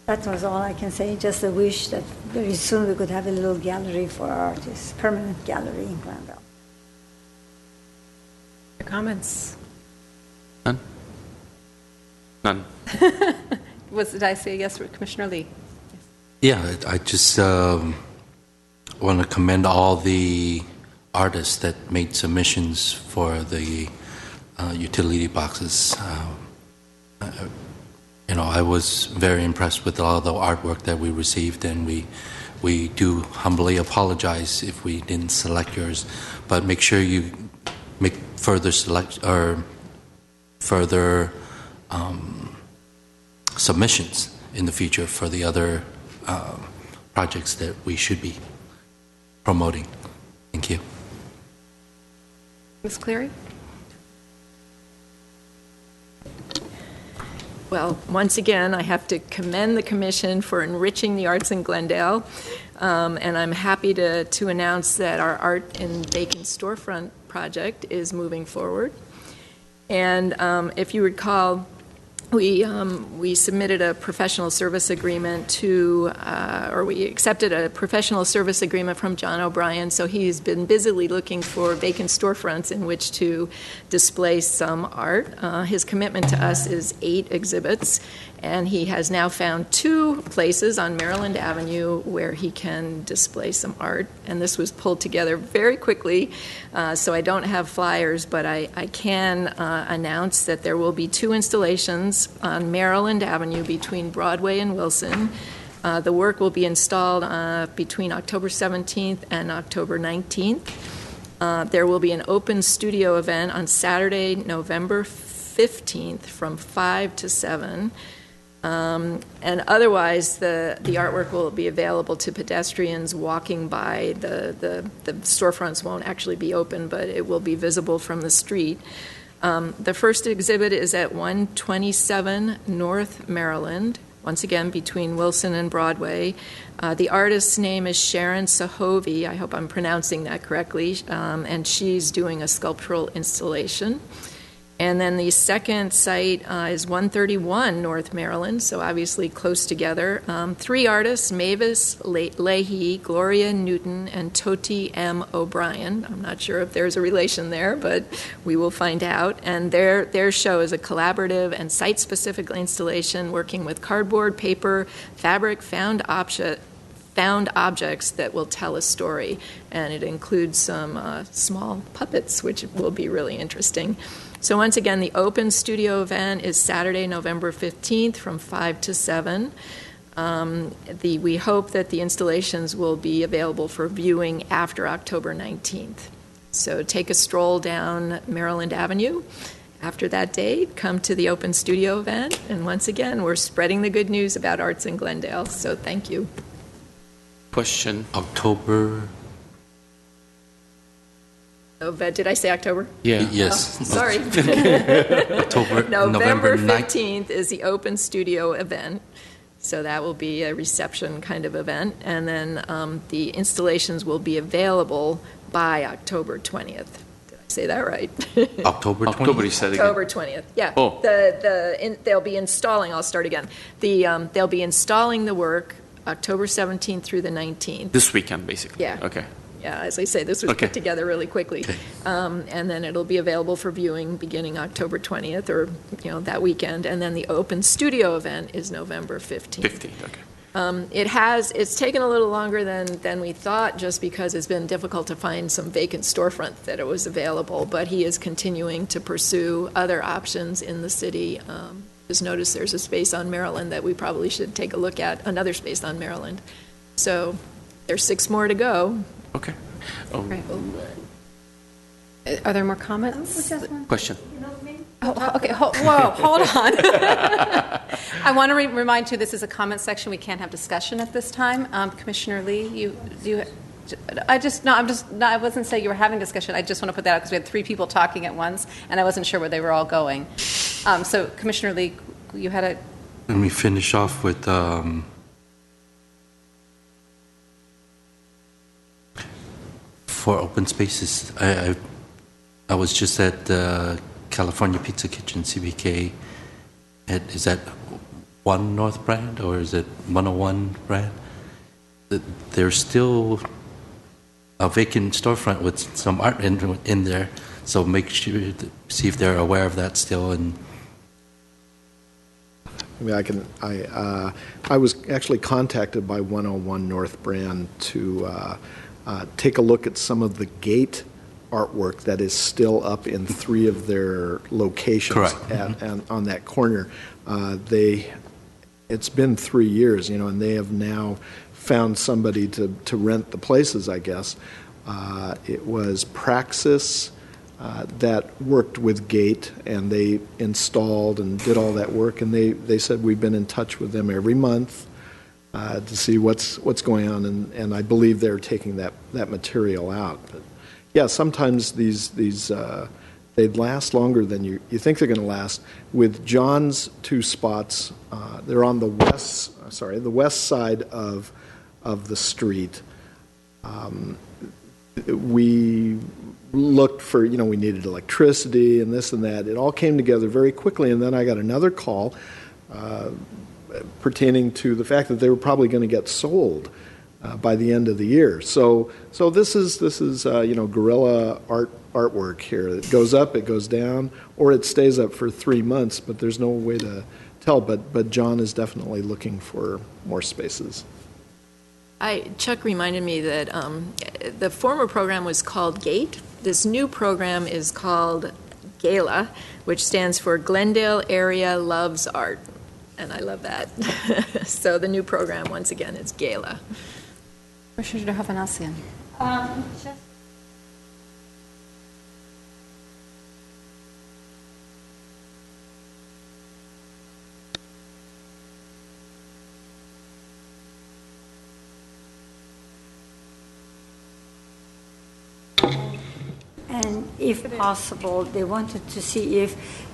that was all I can say, just a wish that very soon we could have a little gallery for our artists, permanent gallery in Glendale. Your comments? None. Did I say yes for Commissioner Lee? Yeah, I just want to commend all the artists that made submissions for the utility boxes. I was very impressed with all the artwork that we received, and we do humbly apologize if we didn't select yours, but make sure you make further submissions in the future for the other projects that we should be promoting. Thank you. Ms. Cleary? Well, once again, I have to commend the Commission for enriching the arts in Glendale, and I'm happy to announce that our Art in Vacant Storefront project is moving forward. And if you recall, we submitted a professional service agreement we accepted a professional service agreement from John O'Brien, so he's been busily looking for vacant storefronts in which to display some art. His commitment to us is 8 exhibits, and he has now found 2 places on Maryland Avenue where he can display some art, and this was pulled together very quickly, so I don't have flyers, but I can announce that there will be 2 installations on Maryland Avenue between Broadway and Wilson. The work will be installed between October 17th and October 19th. There will be an open studio event on Saturday, November 15th from 5 to 7. And otherwise, the artwork will be available to pedestrians walking by. The storefronts won't actually be open, but it will be visible from the street. The first exhibit is at 127 North Maryland, once again between Wilson and Broadway. The artist's name is Sharon Sahovy. I hope I'm pronouncing that correctly, and she's doing a sculptural installation. And then the second site is 131 North Maryland, so obviously close together. 3 artists, Mavis Leahy, Gloria Newton, and Toti M. O'Brien. I'm not sure if there's a relation there, but we will find out. And their show is a collaborative and site-specific installation working with cardboard, paper, fabric, found objects that will tell a story. And it includes some small puppets, which will be really interesting. So once again, the open studio event is Saturday, November 15th from 5 to 7. We hope that the installations will be available for viewing after October 19th. So take a stroll down Maryland Avenue. After that date, come to the open studio event. And once again, we're spreading the good news about arts in Glendale. So thank you. Question. October. Did I say October? Yeah. Yes. Oh, sorry. November 15th is the open studio event. So that will be a reception kind of event. And then the installations will be available by October 20th. Did I say that right? October 20th? October, you said again. October 20th, yeah. Oh. They'll be installing, I'll start again. They'll be installing the work October 17th through the 19th. This weekend, basically. Yeah. Okay. Yeah, as I say, this was put together really quickly. Okay. And then it'll be available for viewing beginning October 20th or, that weekend. And then the open studio event is November 15th. 15th, okay. It's taken a little longer than we thought, just because it's been difficult to find some vacant storefront that it was available, but he is continuing to pursue other options in the city. Just noticed there's a space on Maryland that we probably should take a look at, another space on Maryland. So there's 6 more to go. Okay. Oh, Right. Are there more comments? question. Oh, okay, whoa, hold on. I want to remind you, this is a comment section. We can't have discussion at this time. Commissioner Lee, I wasn't saying you were having discussion. I just want to put that out because we had 3 people talking at once, and I wasn't sure where they were all going. So, Commissioner Lee, you had a... Let me finish off with for open spaces. I was just at California Pizza Kitchen, CBK. Is that 1 North brand or is it 101 brand? There's still a vacant storefront with some art in there, so make sure to see if they're aware of that still. And I mean, I was actually contacted by 101 North brand to take a look at some of the gate artwork that is still up in 3 of their locations. Correct. On that corner. It's been 3 years, and they have now found somebody to rent the places, I guess. It was Praxis that worked with Gate, and they installed and did all that work, and they said we've been in touch with them every month to see what's going on, and I believe they're taking that material out. But yeah, sometimes these they last longer than you think they're going to last. With John's 2 spots, they're on the west side of the street. We looked for, we needed electricity and this and that. It all came together very quickly, and then I got another call pertaining to the fact that they were probably going to get sold by the end of the year. So this is guerrilla artwork here. It goes up, it goes down, or it stays up for 3 months, but there's no way to tell. But John is definitely looking for more spaces. Chuck reminded me that the former program was called GATE. This new program is called GALA, which stands for Glendale Area Loves Art. And I love that. So the new program, once again, is GALA. Commissioner Hovhannissian. And if possible, they wanted to see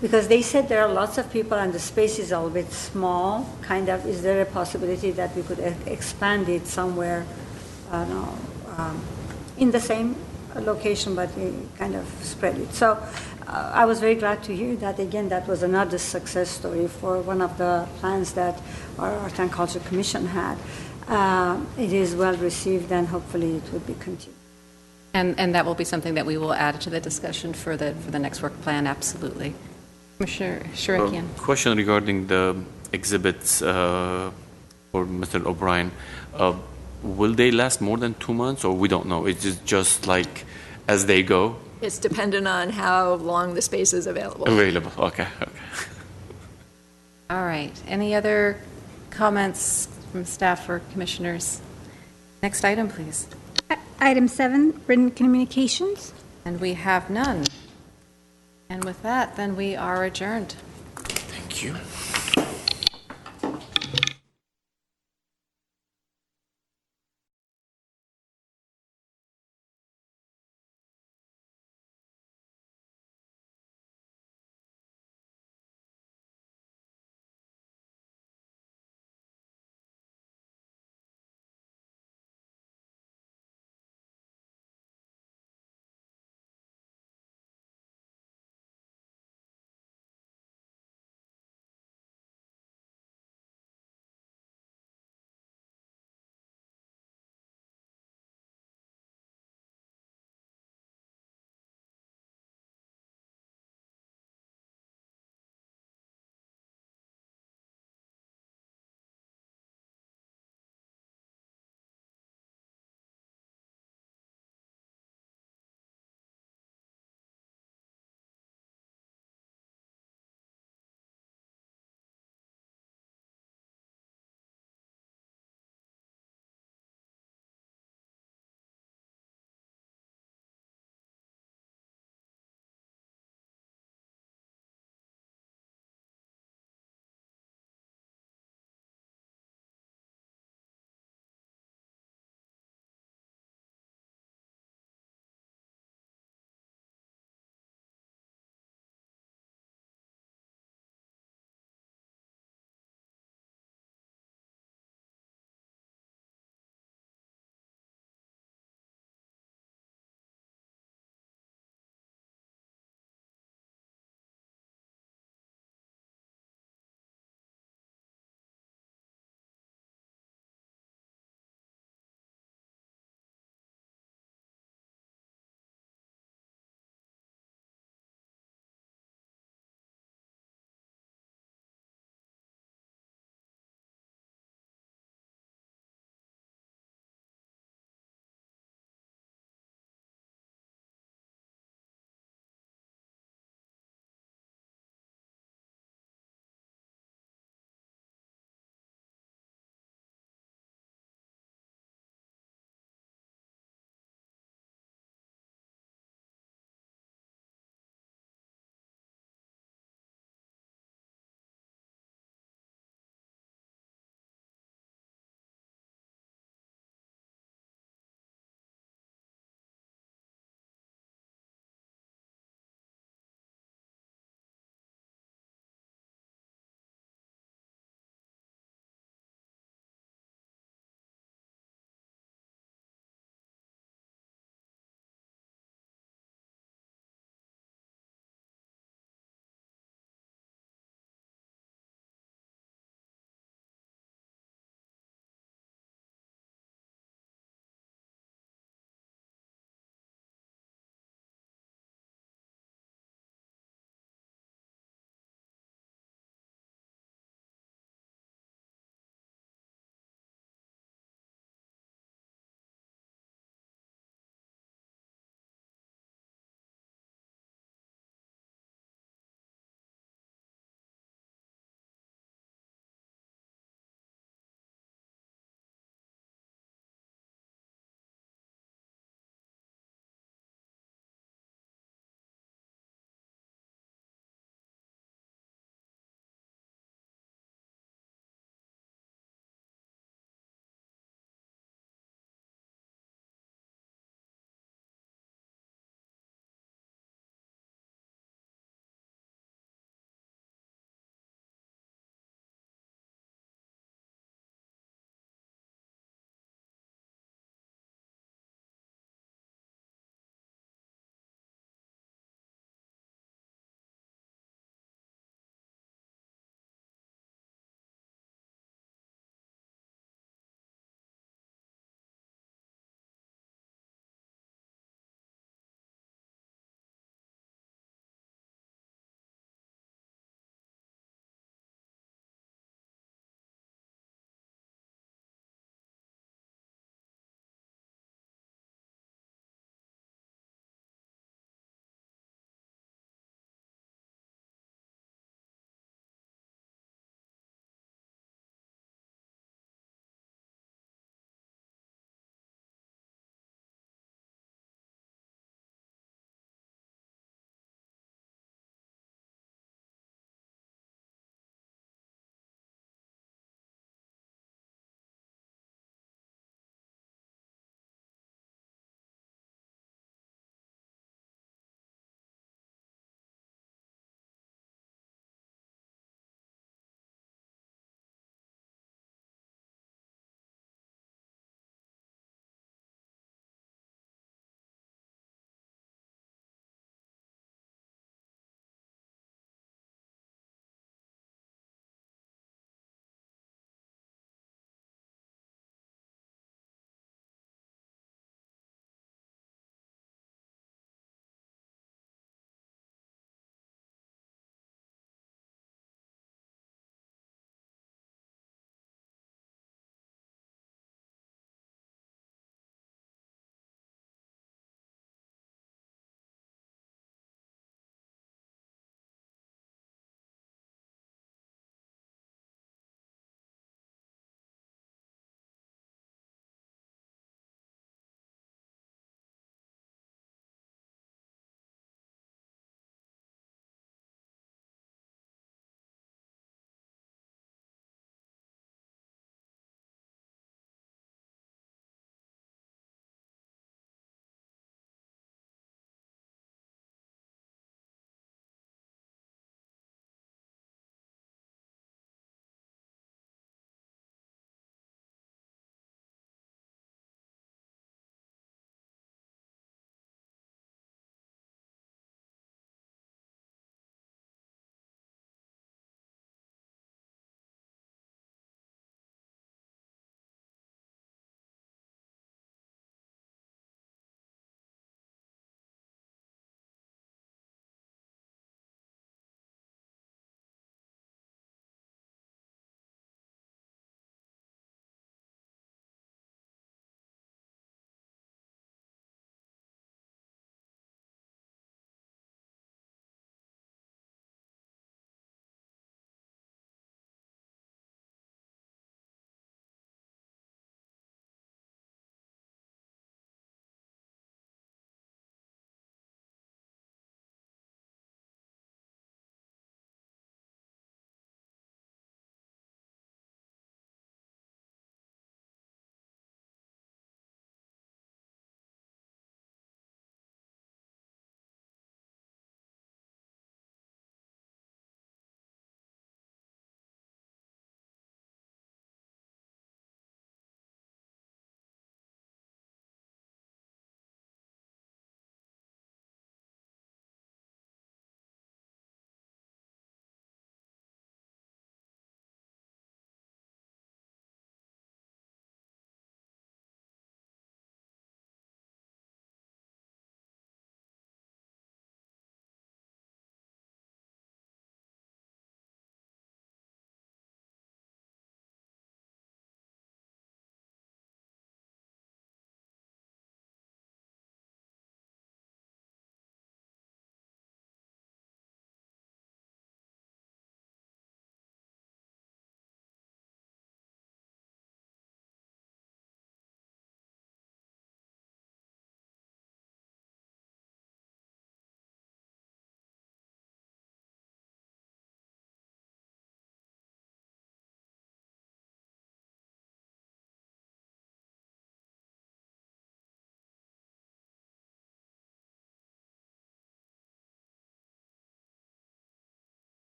because they said there are lots of people and the space is a little bit small, is there a possibility that we could expand it somewhere, in the same location, but kind of spread it. So I was very glad to hear that. Again, that was another success story for one of the plans that our Art and Culture Commission had. It is well received, and hopefully it would be continued. And that will be something that we will add to the discussion for the next work plan, absolutely. Commissioner Shurikian. Question regarding the exhibits for Mr. O'Brien. Will they last more than 2 months, or we don't know? It's just like as they go? It's dependent on how long the space is available. Okay. All right. Any other comments from staff or commissioners? Next item, please. Item 7, written communications. And we have none. And with that, then we are adjourned. Thank you.